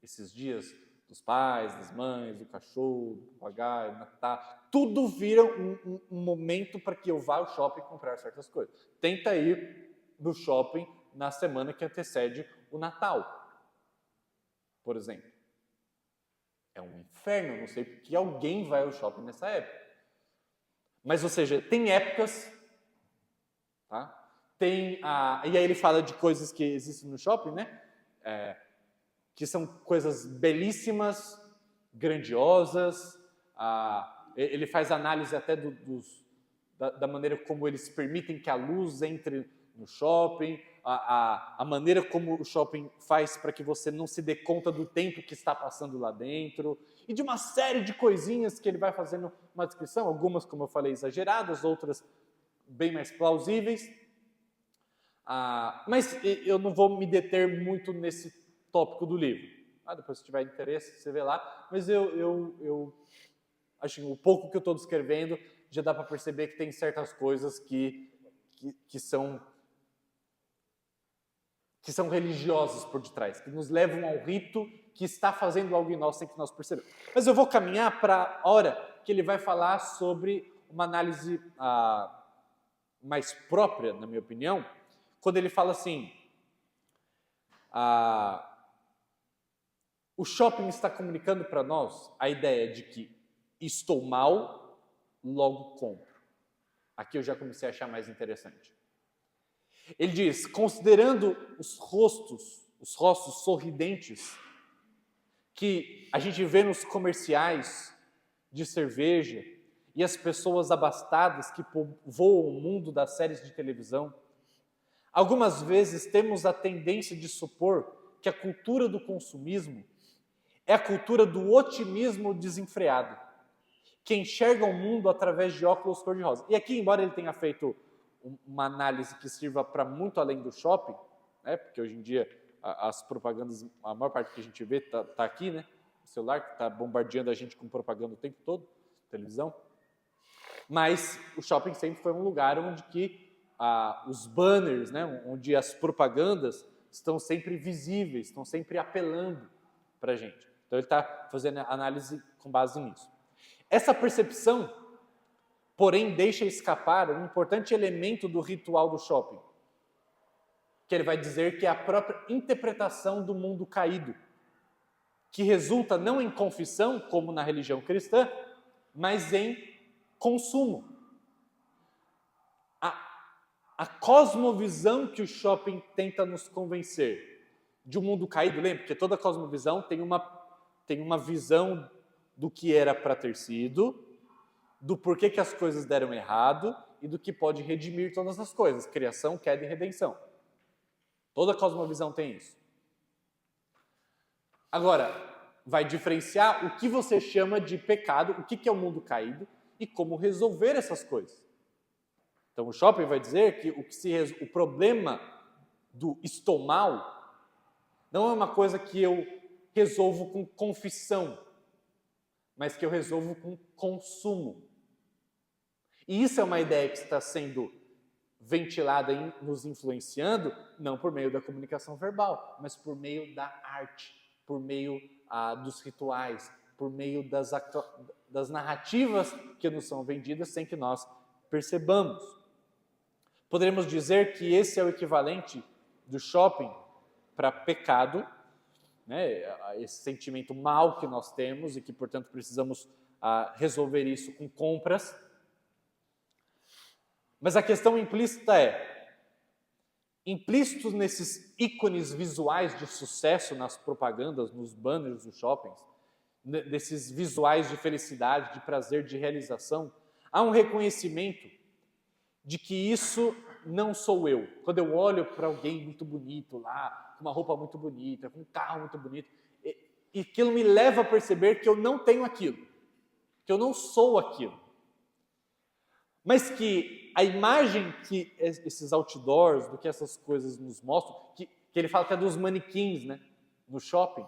Esses dias dos pais, das mães, do cachorro, do papagaio, Natal, tudo vira um momento para que eu vá ao shopping comprar certas coisas. Tenta ir no shopping na semana que antecede o Natal, por exemplo. É um inferno, não sei porque alguém vai ao shopping nessa época. Mas, ou seja, tem épocas, tá? E aí ele fala de coisas que existem no shopping, né? Que são coisas belíssimas, grandiosas. Ele faz análise até da maneira como eles permitem que a luz entre no shopping, a maneira como o shopping faz para que você não se dê conta do tempo que está passando lá dentro, e de uma série de coisinhas que ele vai fazendo uma descrição, algumas, como eu falei, exageradas, outras bem mais plausíveis. Mas eu não vou me deter muito nesse tópico do livro. Depois, se tiver interesse, você vê lá. Mas eu acho que o pouco que eu estou descrevendo já dá para perceber que tem certas coisas que são religiosas por detrás, que nos levam ao rito que está fazendo algo em nós sem que nós percebamos. Mas eu vou caminhar para a hora que ele vai falar sobre uma análise mais própria, na minha opinião, quando ele fala assim, o shopping está comunicando para nós a ideia de que estou mal, logo compro. Aqui eu já comecei a achar mais interessante. Ele diz, considerando os rostos sorridentes que a gente vê nos comerciais de cerveja e as pessoas abastadas que voam o mundo das séries de televisão, algumas vezes temos a tendência de supor que a cultura do consumismo é a cultura do otimismo desenfreado, que enxerga o mundo através de óculos cor-de-rosa. E aqui, embora ele tenha feito uma análise que sirva para muito além do shopping, né, porque hoje em dia as propagandas, a maior parte que a gente vê está aqui, né, o celular que está bombardeando a gente com propaganda o tempo todo, televisão, mas o shopping sempre foi um lugar onde que os banners, né, onde as propagandas estão sempre visíveis, estão sempre apelando para a gente. Então ele está fazendo análise com base nisso. Essa percepção, porém, deixa escapar um importante elemento do ritual do shopping, que ele vai dizer que é a própria interpretação do mundo caído, que resulta não em confissão, como na religião cristã, mas em consumo. A cosmovisão que o shopping tenta nos convencer de um mundo caído, lembra? Porque toda cosmovisão tem uma visão do que era para ter sido, do porquê que as coisas deram errado e do que pode redimir todas as coisas, criação, queda e redenção. Toda cosmovisão tem isso. Agora, vai diferenciar o que você chama de pecado, o que é o mundo caído e como resolver essas coisas. Então, o shopping vai dizer que o problema do estou mal não é uma coisa que eu resolvo com confissão, mas que eu resolvo com consumo. E isso é uma ideia que está sendo ventilada e nos influenciando, não por meio da comunicação verbal, mas por meio da arte, por meio dos rituais, por meio das narrativas que nos são vendidas sem que nós percebamos. Poderíamos dizer que esse é o equivalente do shopping para pecado, né? Esse sentimento mal que nós temos e que, portanto, precisamos resolver isso com compras. Mas a questão implícita implícitos nesses ícones visuais de sucesso nas propagandas, nos banners dos shoppings, desses visuais de felicidade, de prazer, de realização, há um reconhecimento de que isso não sou eu. Quando eu olho para alguém muito bonito lá, com uma roupa muito bonita, com um carro muito bonito, e aquilo me leva a perceber que eu não tenho aquilo, que eu não sou aquilo. Mas que a imagem que esses outdoors, do que essas coisas nos mostram, que ele fala até dos manequins, né, no shopping,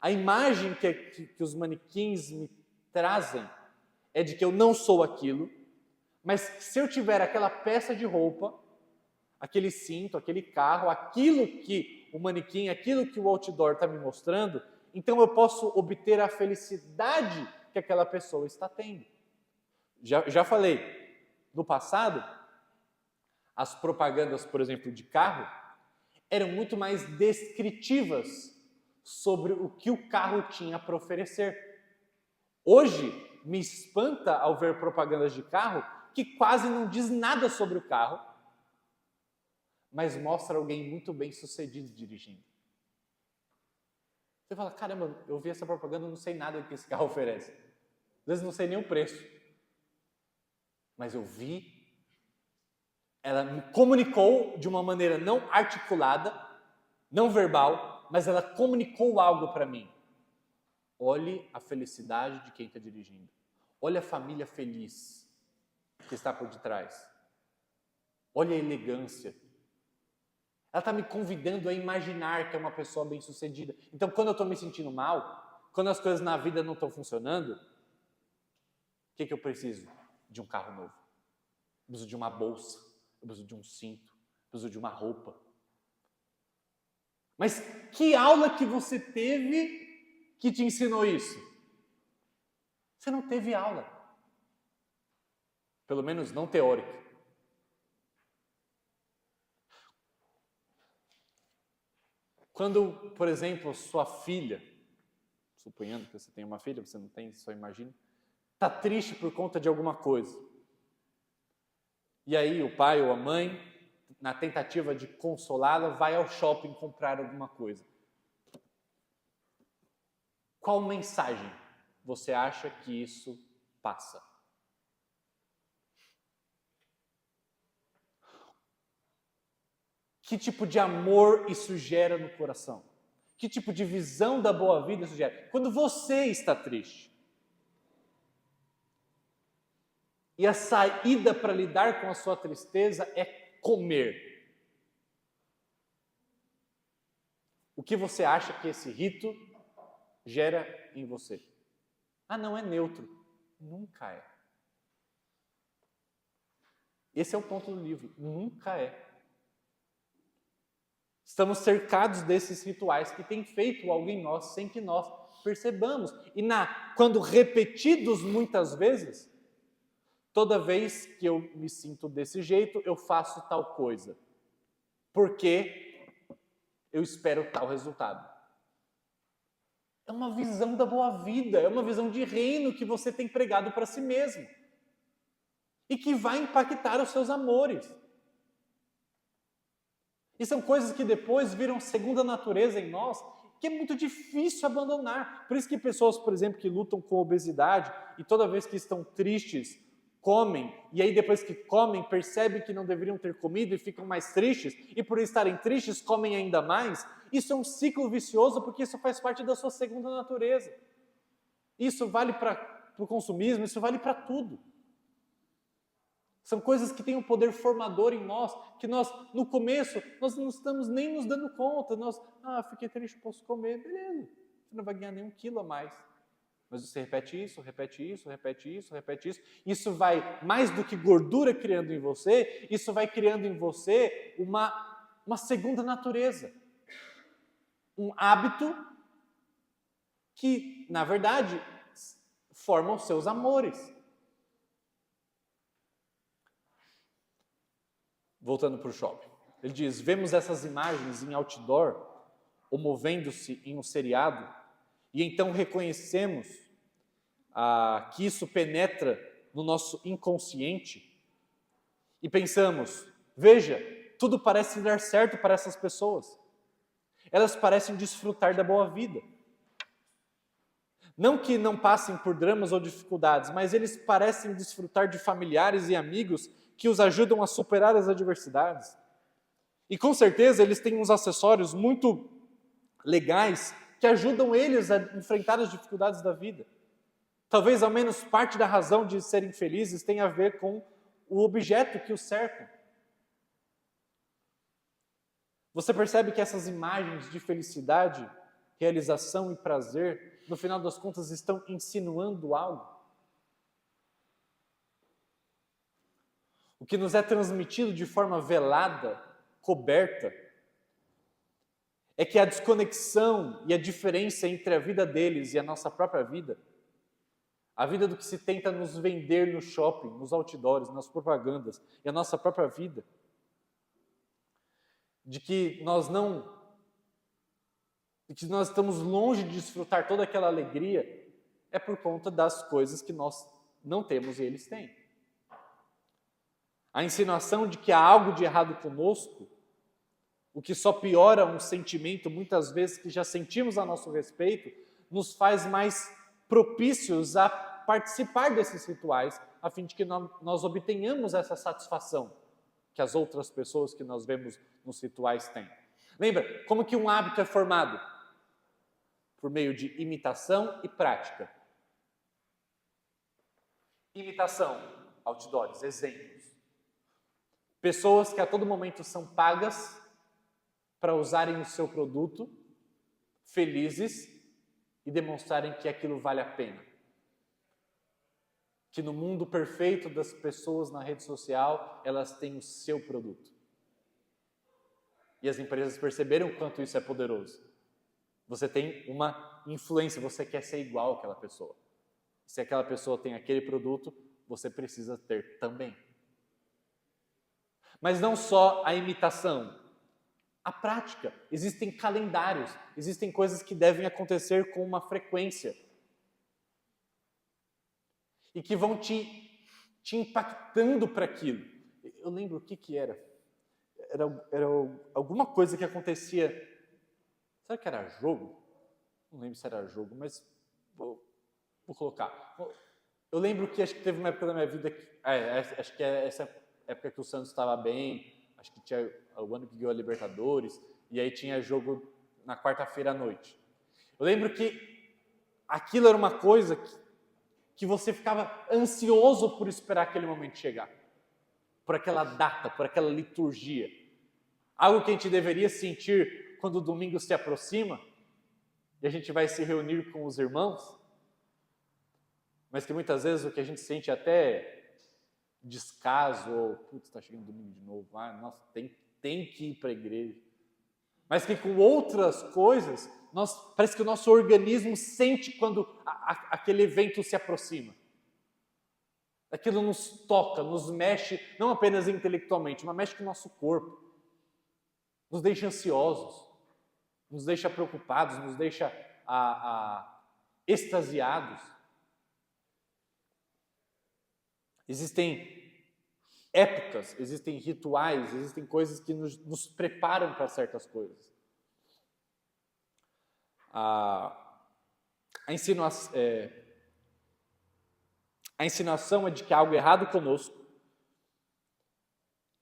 a imagem que os manequins me trazem é de que eu não sou aquilo, mas se eu tiver aquela peça de roupa, aquele cinto, aquele carro, aquilo que o manequim, aquilo que o outdoor está me mostrando, então eu posso obter a felicidade que aquela pessoa está tendo. Já falei, no passado, as propagandas, por exemplo, de carro, eram muito mais descritivas sobre o que o carro tinha para oferecer. Hoje, me espanta ao ver propagandas de carro que quase não diz nada sobre o carro, mas mostra alguém muito bem sucedido dirigindo. Você fala, caramba, eu vi essa propaganda, não sei nada do que esse carro oferece. Às vezes não sei nem o preço. Mas eu vi, ela me comunicou de uma maneira não articulada, não verbal, mas ela comunicou algo para mim. Olhe a felicidade de quem está dirigindo. Olhe a família feliz que está por detrás. Olhe a elegância. Ela está me convidando a imaginar que é uma pessoa bem-sucedida. Então, quando eu estou me sentindo mal, quando as coisas na vida não estão funcionando, o que eu preciso? De um carro novo. Eu preciso de uma bolsa. Eu preciso de um cinto. Eu preciso de uma roupa. Mas que aula que você teve que te ensinou isso? Você não teve aula. Pelo menos não teórica. Quando, por exemplo, sua filha, suponhando que você tem uma filha, você não tem, só imagina, está triste por conta de alguma coisa. E aí o pai ou a mãe na tentativa de consolá-la, vai ao shopping comprar alguma coisa. Qual mensagem você acha que isso passa? Que tipo de amor isso gera no coração? Que tipo de visão da boa vida isso gera? Quando você está triste. E a saída para lidar com a sua tristeza é comer. O que você acha que esse rito gera em você? Ah, não, é neutro. Nunca é. Esse é o ponto do livro. Nunca é. Estamos cercados desses rituais que têm feito algo em nós sem que nós percebamos. E quando repetidos muitas vezes, toda vez que eu me sinto desse jeito, eu faço tal coisa. Porque eu espero tal resultado. É uma visão da boa vida, é uma visão de reino que você tem pregado para si mesmo. E que vai impactar os seus amores. E são coisas que depois viram segunda natureza em nós, que é muito difícil abandonar. Por isso que pessoas, por exemplo, que lutam com obesidade e toda vez que estão tristes, comem, e aí depois que comem, percebem que não deveriam ter comido e ficam mais tristes, e por estarem tristes, comem ainda mais. Isso é um ciclo vicioso, porque isso faz parte da sua segunda natureza. Isso vale para o consumismo, isso vale para tudo. São coisas que têm um poder formador em nós, que nós, no começo, nós não estamos nem nos dando conta. Fiquei triste, posso comer, beleza. Você não vai ganhar nenhum quilo a mais. Mas você repete isso, repete isso, repete isso, repete isso. Isso vai, mais do que gordura criando em você, isso vai criando em você uma segunda natureza. Um hábito que, na verdade, forma os seus amores. Voltando para o shopping. Ele diz, vemos essas imagens em outdoor, ou movendo-se em um seriado, e então reconhecemos que isso penetra no nosso inconsciente, e pensamos, veja, tudo parece dar certo para essas pessoas. Elas parecem desfrutar da boa vida. Não que não passem por dramas ou dificuldades, mas eles parecem desfrutar de familiares e amigos que os ajudam a superar as adversidades. E com certeza eles têm uns acessórios muito legais que ajudam eles a enfrentar as dificuldades da vida. Talvez ao menos parte da razão de serem felizes tenha a ver com o objeto que os cerca. Você percebe que essas imagens de felicidade, realização e prazer, no final das contas estão insinuando algo? O que nos é transmitido de forma velada, coberta, é que a desconexão e a diferença entre a vida deles e a nossa própria vida, a vida do que se tenta nos vender no shopping, nos outdoors, nas propagandas, e a nossa própria vida, de que nós estamos longe de desfrutar toda aquela alegria, é por conta das coisas que nós não temos e eles têm. A insinuação de que há algo de errado conosco, o que só piora um sentimento, muitas vezes, que já sentimos a nosso respeito, nos faz mais propícios a participar desses rituais, a fim de que nós obtenhamos essa satisfação que as outras pessoas que nós vemos nos rituais têm. Lembra, como que um hábito é formado? Por meio de imitação e prática. Imitação, outdoors, exemplos. Pessoas que a todo momento são pagas para usarem o seu produto, felizes, e demonstrarem que aquilo vale a pena. Que no mundo perfeito das pessoas na rede social, elas têm o seu produto. E as empresas perceberam o quanto isso é poderoso. Você tem uma influência, você quer ser igual àquela pessoa. Se aquela pessoa tem aquele produto, você precisa ter também. Mas não só a imitação, a prática. Existem calendários, existem coisas que devem acontecer com uma frequência e que vão te impactando para aquilo. Eu lembro o que era. era alguma coisa que acontecia. Será que era jogo? Não lembro se era jogo, mas vou colocar. Eu lembro que acho que teve uma época da minha vida que, acho que é essa época que o Santos estava bem, acho que tinha o ano que ganhou a Libertadores, e aí tinha jogo na quarta-feira à noite. Eu lembro que aquilo era uma coisa que você ficava ansioso por esperar aquele momento chegar, por aquela data, por aquela liturgia. Algo que a gente deveria sentir quando o domingo se aproxima e a gente vai se reunir com os irmãos, mas que muitas vezes o que a gente sente até descaso, ou, putz, está chegando domingo de novo, nossa, tem que ir para a igreja. Mas que com outras coisas, parece que o nosso organismo sente quando aquele evento se aproxima. Aquilo nos toca, nos mexe, não apenas intelectualmente, mas mexe com o nosso corpo. Nos deixa ansiosos, nos deixa preocupados, nos deixa extasiados. Existem épocas, existem rituais, existem coisas que nos preparam para certas coisas. A insinuação é de que há algo errado conosco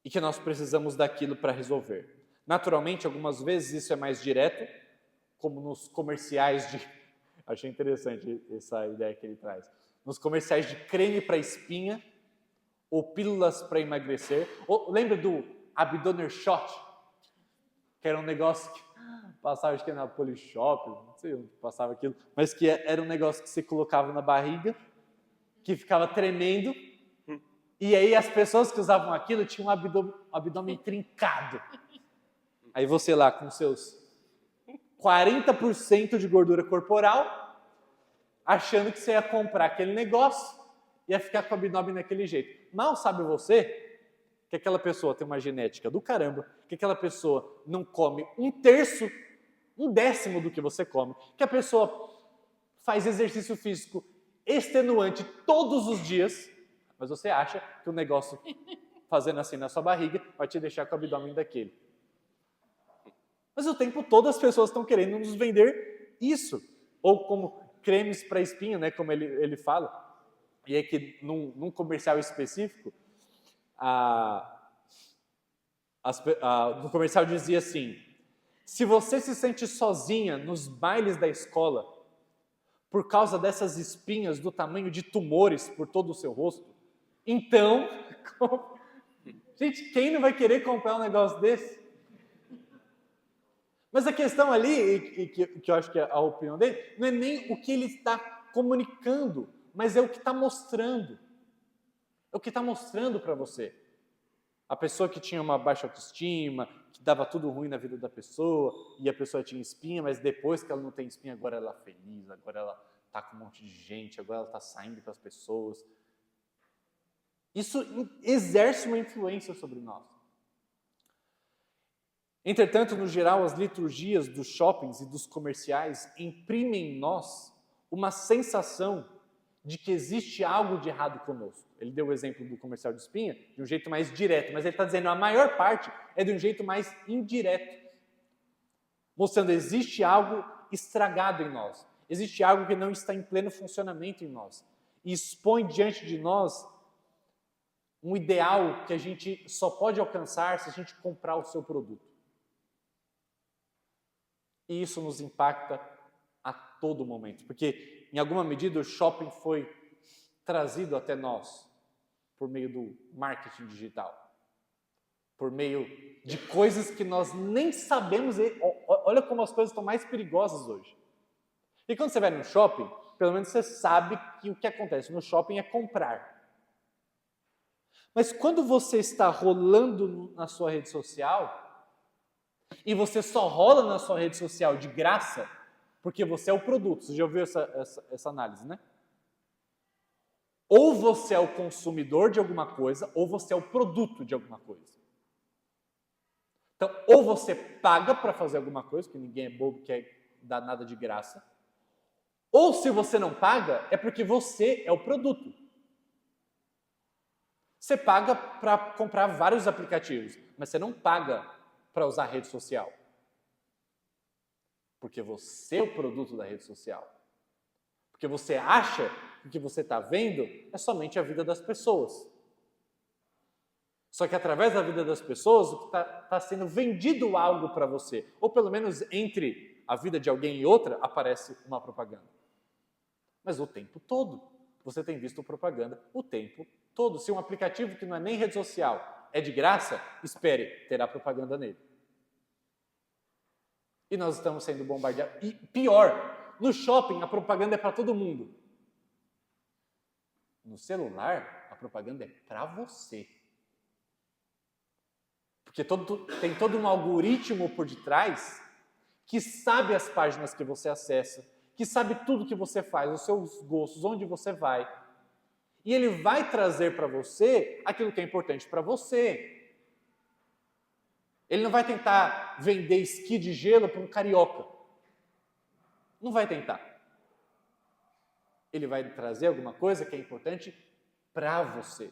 e que nós precisamos daquilo para resolver. Naturalmente, algumas vezes isso é mais direto, como nos comerciais de... Achei interessante essa ideia que ele traz. Nos comerciais de creme para espinha, ou pílulas para emagrecer. Lembra do Abdoner Shot? Que era um negócio que passava, acho que na Polishop, não sei onde passava aquilo, mas que era um negócio que você colocava na barriga, que ficava tremendo, e aí as pessoas que usavam aquilo tinham um abdômen trincado. Aí você lá com seus 40% de gordura corporal, achando que você ia comprar aquele negócio, ia ficar com o abdômen daquele jeito. Mal sabe você que aquela pessoa tem uma genética do caramba, que aquela pessoa não come 1/3, 1/10 do que você come, que a pessoa faz exercício físico extenuante todos os dias, mas você acha que o negócio fazendo assim na sua barriga vai te deixar com o abdômen daquele. Mas o tempo todo as pessoas estão querendo nos vender isso, ou como cremes para espinha, né, como ele fala. E é que num comercial específico, no comercial dizia assim: se você se sente sozinha nos bailes da escola por causa dessas espinhas do tamanho de tumores por todo o seu rosto, então, gente, quem não vai querer comprar um negócio desse? Mas a questão ali, e que eu acho que é a opinião dele, não é nem o que ele está comunicando, mas é o que está mostrando. É o que está mostrando para você. A pessoa que tinha uma baixa autoestima, que dava tudo ruim na vida da pessoa, e a pessoa tinha espinha, mas depois que ela não tem espinha, agora ela é feliz, agora ela está com um monte de gente, agora ela está saindo com as pessoas. Isso exerce uma influência sobre nós. Entretanto, no geral, as liturgias dos shoppings e dos comerciais imprimem em nós uma sensação de que existe algo de errado conosco. Ele deu o exemplo do comercial de espinha de um jeito mais direto, mas ele está dizendo que a maior parte é de um jeito mais indireto, mostrando que existe algo estragado em nós, existe algo que não está em pleno funcionamento em nós, e expõe diante de nós um ideal que a gente só pode alcançar se a gente comprar o seu produto. E isso nos impacta a todo momento, porque em alguma medida o shopping foi trazido até nós por meio do marketing digital, por meio de coisas que nós nem sabemos. Olha como as coisas estão mais perigosas hoje. E quando você vai no shopping, pelo menos você sabe que o que acontece no shopping é comprar. Mas quando você está rolando na sua rede social, e você só rola na sua rede social de graça, porque você é o produto. Você já ouviu essa análise, né? Ou você é o consumidor de alguma coisa, ou você é o produto de alguma coisa. Então, ou você paga para fazer alguma coisa, que ninguém é bobo, quer dar nada de graça, ou se você não paga, é porque você é o produto. Você paga para comprar vários aplicativos, mas você não paga para usar a rede social. Porque você é o produto da rede social. Porque você acha que o que você está vendo é somente a vida das pessoas. Só que através da vida das pessoas, o que está sendo vendido algo para você, ou pelo menos entre a vida de alguém e outra, aparece uma propaganda. Mas o tempo todo. Você tem visto propaganda o tempo todo. Se um aplicativo que não é nem rede social é de graça, espere, terá propaganda nele. E nós estamos sendo bombardeados. E pior, no shopping a propaganda é para todo mundo. No celular, a propaganda é para você. Porque tem todo um algoritmo por detrás que sabe as páginas que você acessa, que sabe tudo que você faz, os seus gostos, onde você vai. E ele vai trazer para você aquilo que é importante para você. Ele não vai tentar vender esqui de gelo para um carioca. Não vai tentar. Ele vai trazer alguma coisa que é importante para você.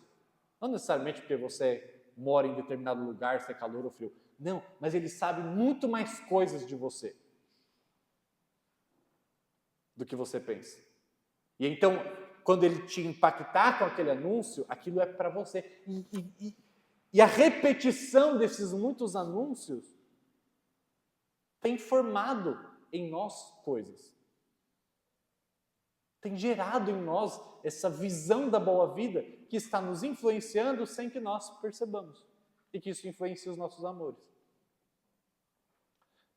Não necessariamente porque você mora em determinado lugar, se é calor ou frio. Não, mas ele sabe muito mais coisas de você do que você pensa. E então, quando ele te impactar com aquele anúncio, aquilo é para você. E a repetição desses muitos anúncios tem formado em nós coisas. Tem gerado em nós essa visão da boa vida que está nos influenciando sem que nós percebamos. E que isso influencia os nossos amores.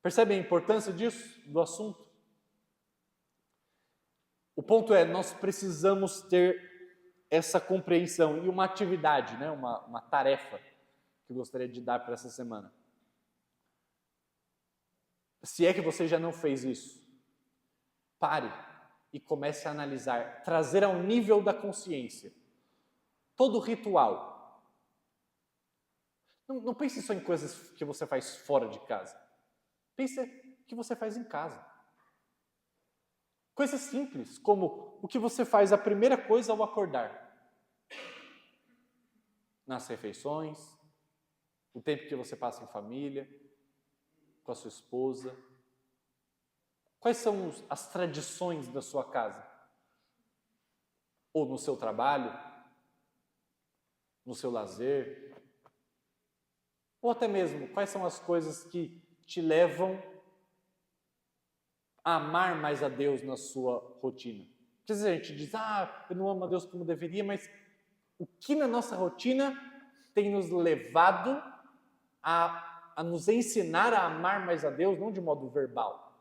Percebem a importância disso, do assunto? O ponto é, nós precisamos ter essa compreensão e uma atividade, né? uma tarefa que eu gostaria de dar para essa semana. Se é que você já não fez isso, pare e comece a analisar, trazer ao nível da consciência todo ritual. Não pense só em coisas que você faz fora de casa. Pense o que você faz em casa. Coisas simples, como o que você faz a primeira coisa ao acordar. Nas refeições, o tempo que você passa em família, com a sua esposa. Quais são as tradições da sua casa? Ou no seu trabalho? No seu lazer? Ou até mesmo, quais são as coisas que te levam a amar mais a Deus na sua rotina? Porque às vezes a gente diz, eu não amo a Deus como deveria, mas o que na nossa rotina tem nos levado a nos ensinar a amar mais a Deus, não de modo verbal?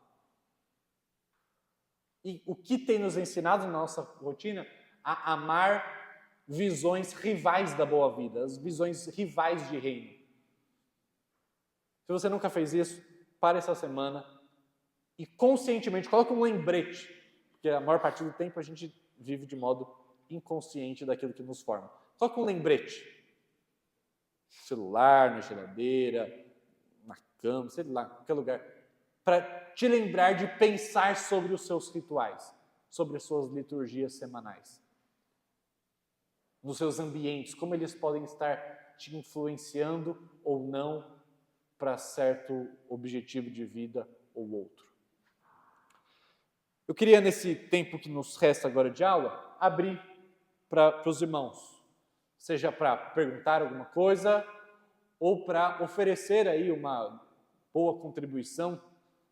E o que tem nos ensinado na nossa rotina a amar visões rivais da boa vida, as visões rivais de reino? Se você nunca fez isso, pare essa semana e conscientemente coloque um lembrete, porque a maior parte do tempo a gente vive de modo inconsciente daquilo que nos forma. Coloque um lembrete. No celular, na geladeira, na cama, sei lá, em qualquer lugar, para te lembrar de pensar sobre os seus rituais, sobre as suas liturgias semanais, nos seus ambientes, como eles podem estar te influenciando ou não para certo objetivo de vida ou outro. Eu queria, nesse tempo que nos resta agora de aula, abrir para os irmãos, seja para perguntar alguma coisa ou para oferecer aí uma boa contribuição,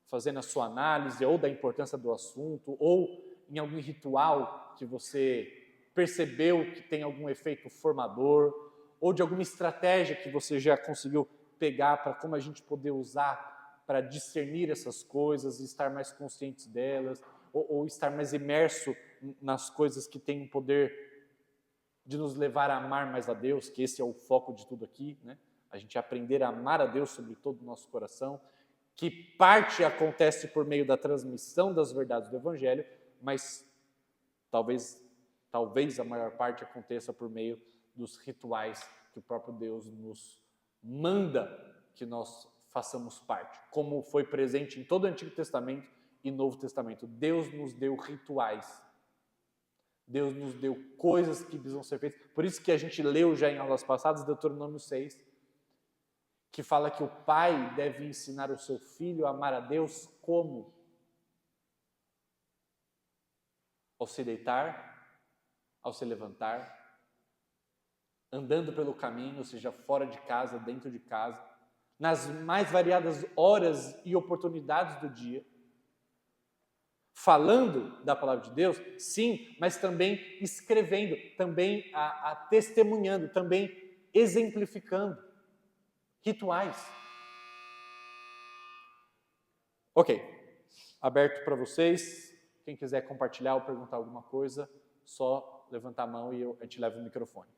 fazendo a sua análise ou da importância do assunto, ou em algum ritual que você percebeu que tem algum efeito formador, ou de alguma estratégia que você já conseguiu pegar para como a gente poder usar para discernir essas coisas e estar mais conscientes delas, ou estar mais imerso nas coisas que têm o poder de nos levar a amar mais a Deus, que esse é o foco de tudo aqui, né? A gente aprender a amar a Deus sobre todo o nosso coração, que parte acontece por meio da transmissão das verdades do Evangelho, mas talvez a maior parte aconteça por meio dos rituais que o próprio Deus nos manda que nós façamos parte, como foi presente em todo o Antigo Testamento e Novo Testamento. Deus nos deu rituais. Deus nos deu coisas que precisam ser feitas. Por isso que a gente leu já em aulas passadas, Deuteronômio 6, que fala que o pai deve ensinar o seu filho a amar a Deus como? Ao se deitar, ao se levantar, andando pelo caminho, ou seja, fora de casa, dentro de casa, nas mais variadas horas e oportunidades do dia, falando da palavra de Deus, sim, mas também escrevendo, também a testemunhando, também exemplificando rituais. Ok, aberto para vocês. Quem quiser compartilhar ou perguntar alguma coisa, só levantar a mão e a gente leva o microfone.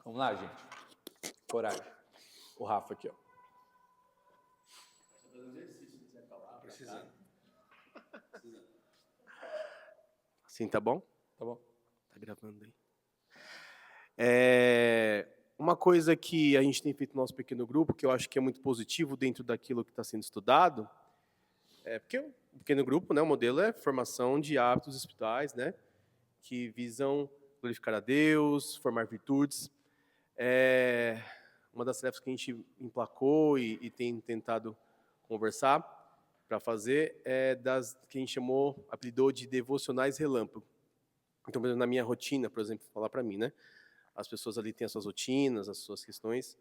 Vamos lá, gente. Coragem. O Rafa aqui, ó.
Precisando. Assim, tá bom?
Tá bom?
Tá gravando aí. Uma coisa que a gente tem feito no nosso pequeno grupo, que eu acho que é muito positivo dentro daquilo que está sendo estudado, porque o pequeno grupo, né, o modelo é formação de hábitos espirituais, né, que visam glorificar a Deus, formar virtudes. Uma das tarefas que a gente emplacou e tem tentado conversar para fazer é das que a gente apelidou de devocionais relâmpago. Então, na minha rotina, por exemplo, falar para mim, né? As pessoas ali têm as suas rotinas, as suas questões,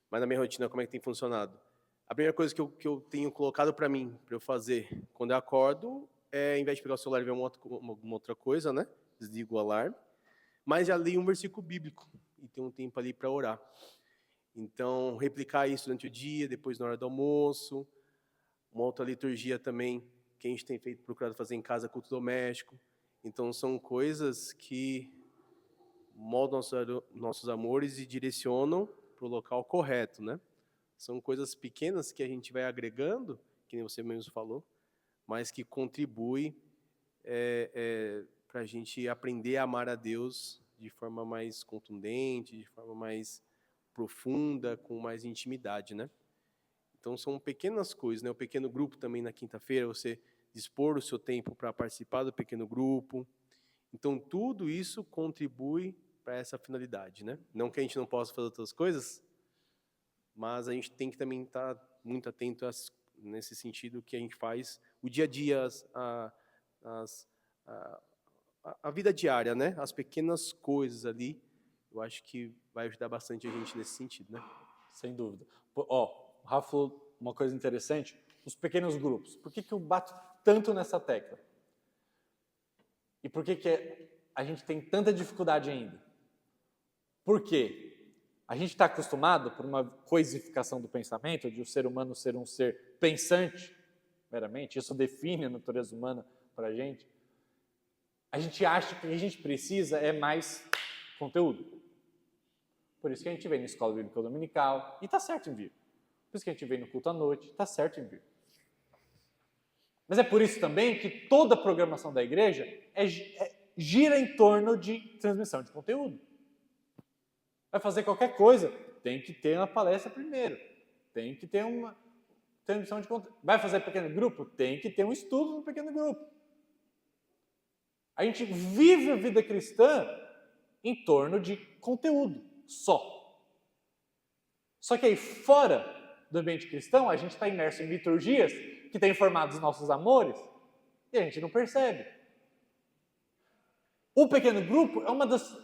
mas na minha rotina, como é que tem funcionado? A primeira coisa que eu tenho colocado para mim, para eu fazer quando eu acordo, ao invés de pegar o celular e ver uma outra coisa, né? Desligo o alarme, mas já leio um versículo bíblico e tenho um tempo ali para orar. Então, replicar isso durante o dia, depois na hora do almoço. Uma outra liturgia também que a gente tem procurado fazer em casa, culto doméstico. Então, são coisas que moldam nossos amores e direcionam para o local correto, né? São coisas pequenas que a gente vai agregando, que nem você mesmo falou, mas que contribuem para a gente aprender a amar a Deus de forma mais contundente, de forma mais profunda, com mais intimidade, né? Então, são pequenas coisas, né? O pequeno grupo também na quinta-feira, você dispor o seu tempo para participar do pequeno grupo. Então, tudo isso contribui para essa finalidade, né? Não que a gente não possa fazer outras coisas, mas a gente tem que também estar muito atento nesse sentido que a gente faz o dia a dia, a vida diária, né? As pequenas coisas ali, eu acho que vai ajudar bastante a gente nesse sentido, né?
Sem dúvida. O Rafa falou uma coisa interessante, os pequenos grupos. Por que eu bato tanto nessa tecla? E por que a gente tem tanta dificuldade ainda? Por quê? A gente está acostumado, por uma coisificação do pensamento, de o ser humano ser um ser pensante, meramente, isso define a natureza humana para a gente acha que o que a gente precisa é mais conteúdo. Por isso que a gente vem na escola bíblica dominical, e está certo em vir. Por isso que a gente vem no culto à noite, está certo em vir. Mas é por isso também que toda a programação da igreja gira em torno de transmissão de conteúdo. Vai fazer qualquer coisa, tem que ter uma palestra primeiro, tem que ter uma transmissão de conteúdo. Vai fazer pequeno grupo? Tem que ter um estudo no pequeno grupo. A gente vive a vida cristã em torno de conteúdo só. Só que aí fora do ambiente cristão, a gente está imerso em liturgias que têm formado os nossos amores e a gente não percebe. O pequeno grupo é uma das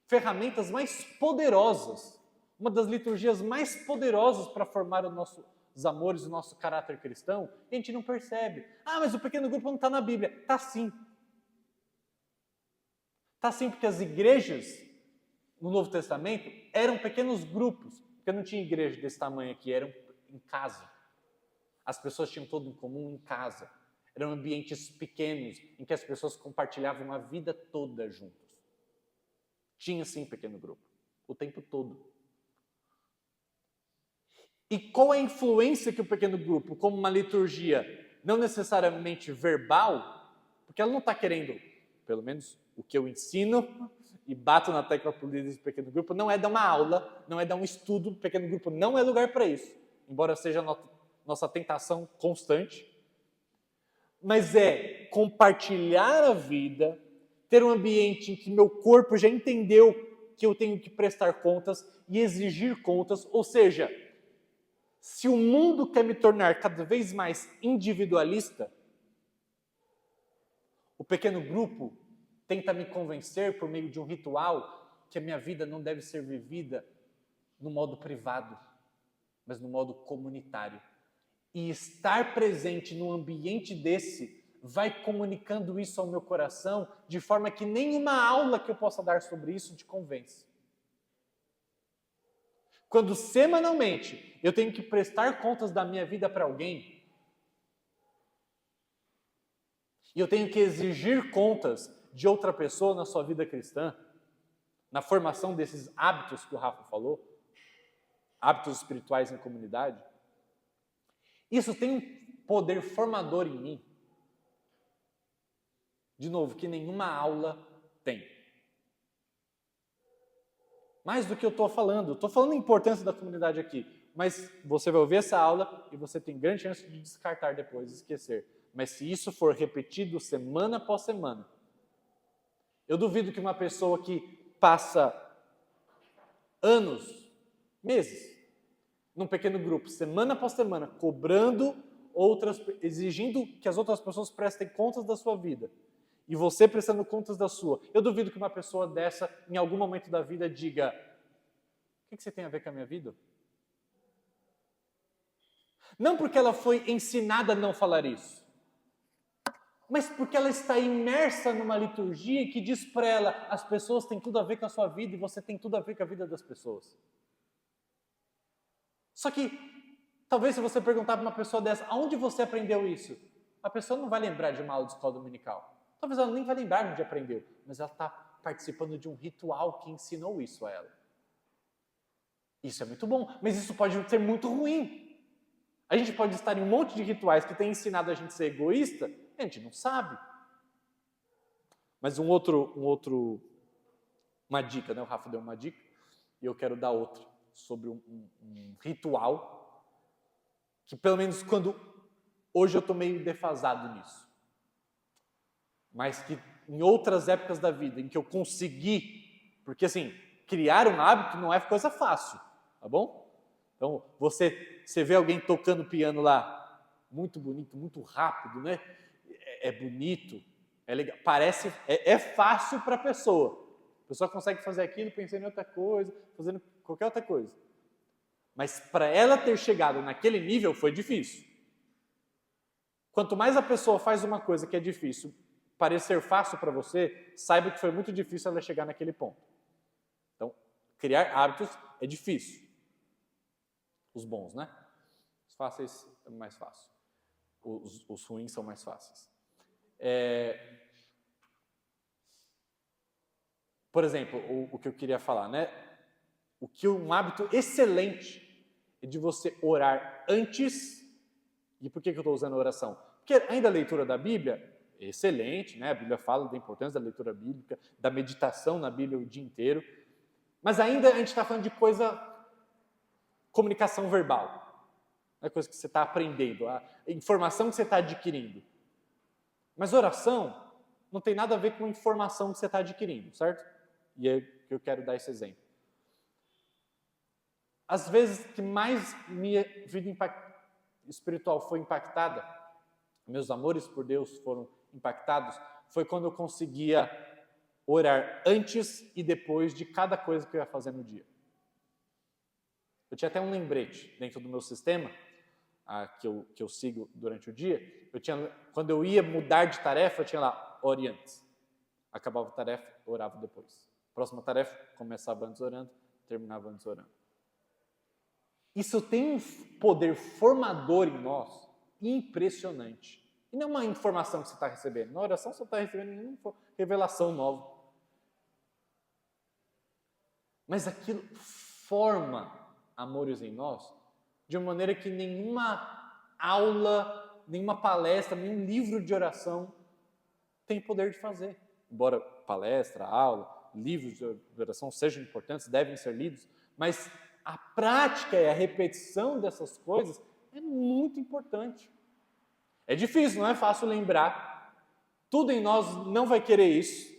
ferramentas mais poderosas, uma das liturgias mais poderosas para formar os nossos amores, o nosso caráter cristão, e a gente não percebe. Ah, mas o pequeno grupo não está na Bíblia. Está sim. Está sim, porque as igrejas no Novo Testamento eram pequenos grupos, porque não tinha igreja desse tamanho aqui, eram em casa. As pessoas tinham tudo em comum em casa. Eram ambientes pequenos, em que as pessoas compartilhavam a vida toda juntos. Tinha sim pequeno grupo, o tempo todo. E qual é a influência que o pequeno grupo, como uma liturgia, não necessariamente verbal, porque ela não está querendo, pelo menos o que eu ensino e bato na tecla por líderes do pequeno grupo, não é dar uma aula, não é dar um estudo, o pequeno grupo não é lugar para isso. embora seja nossa tentação constante, mas é compartilhar a vida, ter um ambiente em que meu corpo já entendeu que eu tenho que prestar contas e exigir contas, ou seja, se o mundo quer me tornar cada vez mais individualista, o pequeno grupo tenta me convencer por meio de um ritual que a minha vida não deve ser vivida no modo privado, mas no modo comunitário. E estar presente num ambiente desse vai comunicando isso ao meu coração de forma que nenhuma aula que eu possa dar sobre isso te convence. Quando semanalmente eu tenho que prestar contas da minha vida para alguém, e eu tenho que exigir contas de outra pessoa na sua vida cristã, na formação desses hábitos que o Rafa falou, hábitos espirituais em comunidade, isso tem um poder formador em mim, de novo, que nenhuma aula tem. Mais do que eu estou falando a importância da comunidade aqui, mas você vai ouvir essa aula e você tem grande chance de descartar depois, esquecer. Mas se isso for repetido semana após semana, eu duvido que uma pessoa que passa anos, meses, num pequeno grupo, semana após semana, exigindo que as outras pessoas prestem contas da sua vida, e você prestando contas da sua, eu duvido que uma pessoa dessa, em algum momento da vida, diga: o que você tem a ver com a minha vida? Não porque ela foi ensinada a não falar isso, mas porque ela está imersa numa liturgia que diz para ela: as pessoas têm tudo a ver com a sua vida e você tem tudo a ver com a vida das pessoas. Só que, talvez se você perguntar para uma pessoa dessa, aonde você aprendeu isso? A pessoa não vai lembrar de uma aula de escola dominical. Talvez ela nem vai lembrar onde aprendeu, mas ela está participando de um ritual que ensinou isso a ela. Isso é muito bom, mas isso pode ser muito ruim. A gente pode estar em um monte de rituais que têm ensinado a gente a ser egoísta, a gente não sabe. Mas uma dica, né? O Rafa deu uma dica e eu quero dar outra sobre um ritual que, pelo menos hoje eu estou meio defasado nisso, mas que em outras épocas da vida em que eu consegui, porque assim, criar um hábito não é coisa fácil, tá bom? Então, você vê alguém tocando piano lá, muito bonito, muito rápido, né? É bonito, é legal, é fácil para a pessoa. A pessoa consegue fazer aquilo pensando em outra coisa, fazendo qualquer outra coisa. Mas para ela ter chegado naquele nível foi difícil. Quanto mais a pessoa faz uma coisa que é difícil parecer fácil para você, saiba que foi muito difícil ela chegar naquele ponto. Então, criar hábitos é difícil. Os bons, né? Os fáceis é mais fácil. Os ruins são mais fáceis. Por exemplo, o que eu queria falar, né? Um hábito excelente é de você orar antes. E por que eu estou usando a oração? Porque ainda a leitura da Bíblia é excelente, né? A Bíblia fala da importância da leitura bíblica, da meditação na Bíblia o dia inteiro. Mas ainda a gente está falando de comunicação verbal. Não é coisa que você está aprendendo, a informação que você está adquirindo. Mas oração não tem nada a ver com a informação que você está adquirindo, certo? E é que eu quero dar esse exemplo. Às vezes que mais minha vida espiritual foi impactada, meus amores por Deus foram impactados, foi quando eu conseguia orar antes e depois de cada coisa que eu ia fazer no dia. Eu tinha até um lembrete dentro do meu sistema, que eu sigo durante o dia. Quando eu ia mudar de tarefa, eu tinha lá, ore antes. Acabava a tarefa, orava depois. Próxima tarefa, começava antes orando, terminava antes orando. Isso tem um poder formador em nós impressionante. E não é uma informação que você está recebendo. Na oração você não está recebendo nenhuma revelação nova. Mas aquilo forma amores em nós de uma maneira que nenhuma aula, nenhuma palestra, nenhum livro de oração tem poder de fazer. Embora palestra, aula, livros de oração sejam importantes, devem ser lidos, mas a prática e a repetição dessas coisas é muito importante. É difícil, não é fácil lembrar. Tudo em nós não vai querer isso.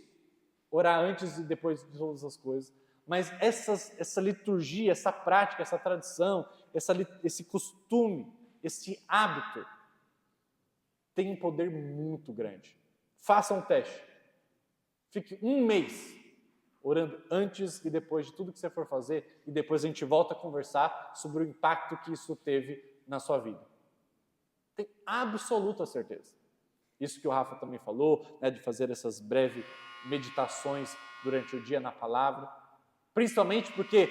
Orar antes e depois de todas as coisas. Mas essa liturgia, essa prática, essa tradição, esse costume, esse hábito, tem um poder muito grande. Faça um teste. Fique um mês orando antes e depois de tudo que você for fazer, e depois a gente volta a conversar sobre o impacto que isso teve na sua vida. Tenho absoluta certeza. Isso que o Rafa também falou, né, de fazer essas breves meditações durante o dia na palavra, principalmente porque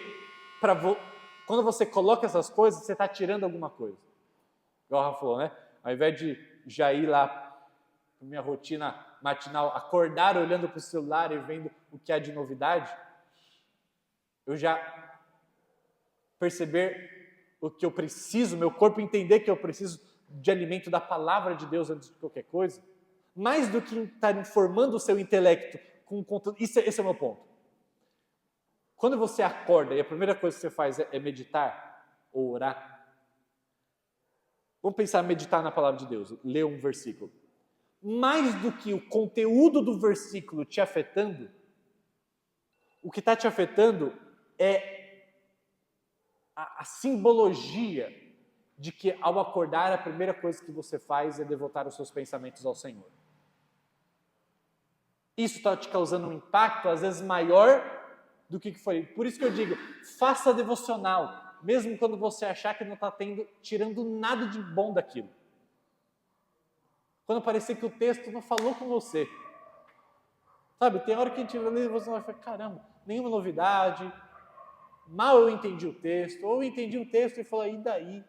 quando você coloca essas coisas, você está tirando alguma coisa. Igual o Rafa falou, né? Ao invés de já ir lá para minha rotina matinal, acordar olhando para o celular e vendo o que há de novidade, eu já perceber o que eu preciso, meu corpo entender que eu preciso de alimento da palavra de Deus antes de qualquer coisa, mais do que estar informando o seu intelecto com conteúdo. Esse é o meu ponto. Quando você acorda e a primeira coisa que você faz é meditar ou orar, vamos pensar em meditar na palavra de Deus, ler um versículo. Mais do que o conteúdo do versículo te afetando, o que está te afetando é a simbologia de que ao acordar a primeira coisa que você faz é devotar os seus pensamentos ao Senhor. Isso está te causando um impacto às vezes maior do que foi. Por isso que eu digo, faça devocional, mesmo quando você achar que não está tirando nada de bom daquilo. Quando parecer que o texto não falou com você. Sabe, tem hora que a gente lê e você vai falar, caramba, nenhuma novidade, mal eu entendi o texto, ou eu entendi o texto e falei, e daí?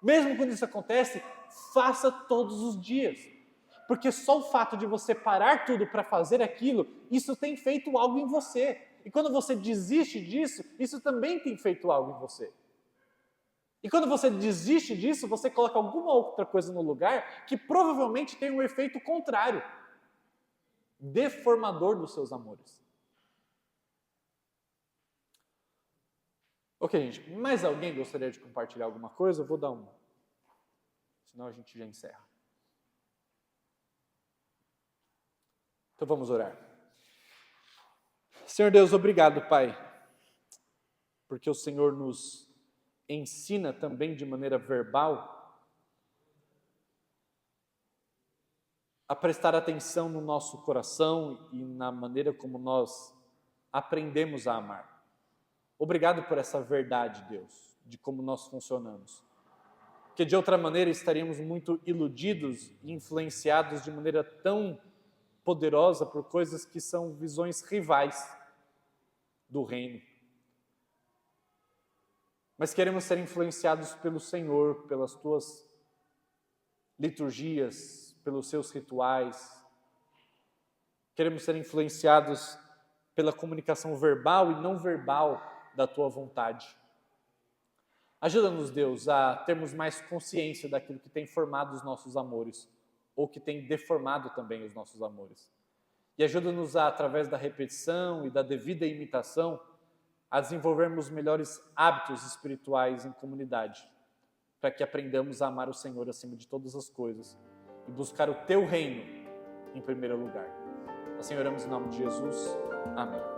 Mesmo quando isso acontece, faça todos os dias. Porque só o fato de você parar tudo para fazer aquilo, isso tem feito algo em você. E quando você desiste disso, isso também tem feito algo em você. E quando você desiste disso, você coloca alguma outra coisa no lugar que provavelmente tem um efeito contrário, deformador dos seus amores. Ok, gente, mais alguém gostaria de compartilhar alguma coisa? Eu vou dar um, senão a gente já encerra. Então vamos orar. Senhor Deus, obrigado, Pai, porque o Senhor nos ensina também de maneira verbal a prestar atenção no nosso coração e na maneira como nós aprendemos a amar. Obrigado por essa verdade, Deus, de como nós funcionamos. Porque de outra maneira estaríamos muito iludidos e influenciados de maneira tão poderosa por coisas que são visões rivais do reino. Mas queremos ser influenciados pelo Senhor, pelas tuas liturgias, pelos seus rituais. Queremos ser influenciados pela comunicação verbal e não verbal da tua vontade. Ajuda-nos, Deus, a termos mais consciência daquilo que tem formado os nossos amores, ou que tem deformado também os nossos amores. E ajuda-nos a, através da repetição e da devida imitação, a desenvolvermos melhores hábitos espirituais em comunidade, para que aprendamos a amar o Senhor acima de todas as coisas e buscar o teu reino em primeiro lugar. Assim oramos em nome de Jesus. Amém.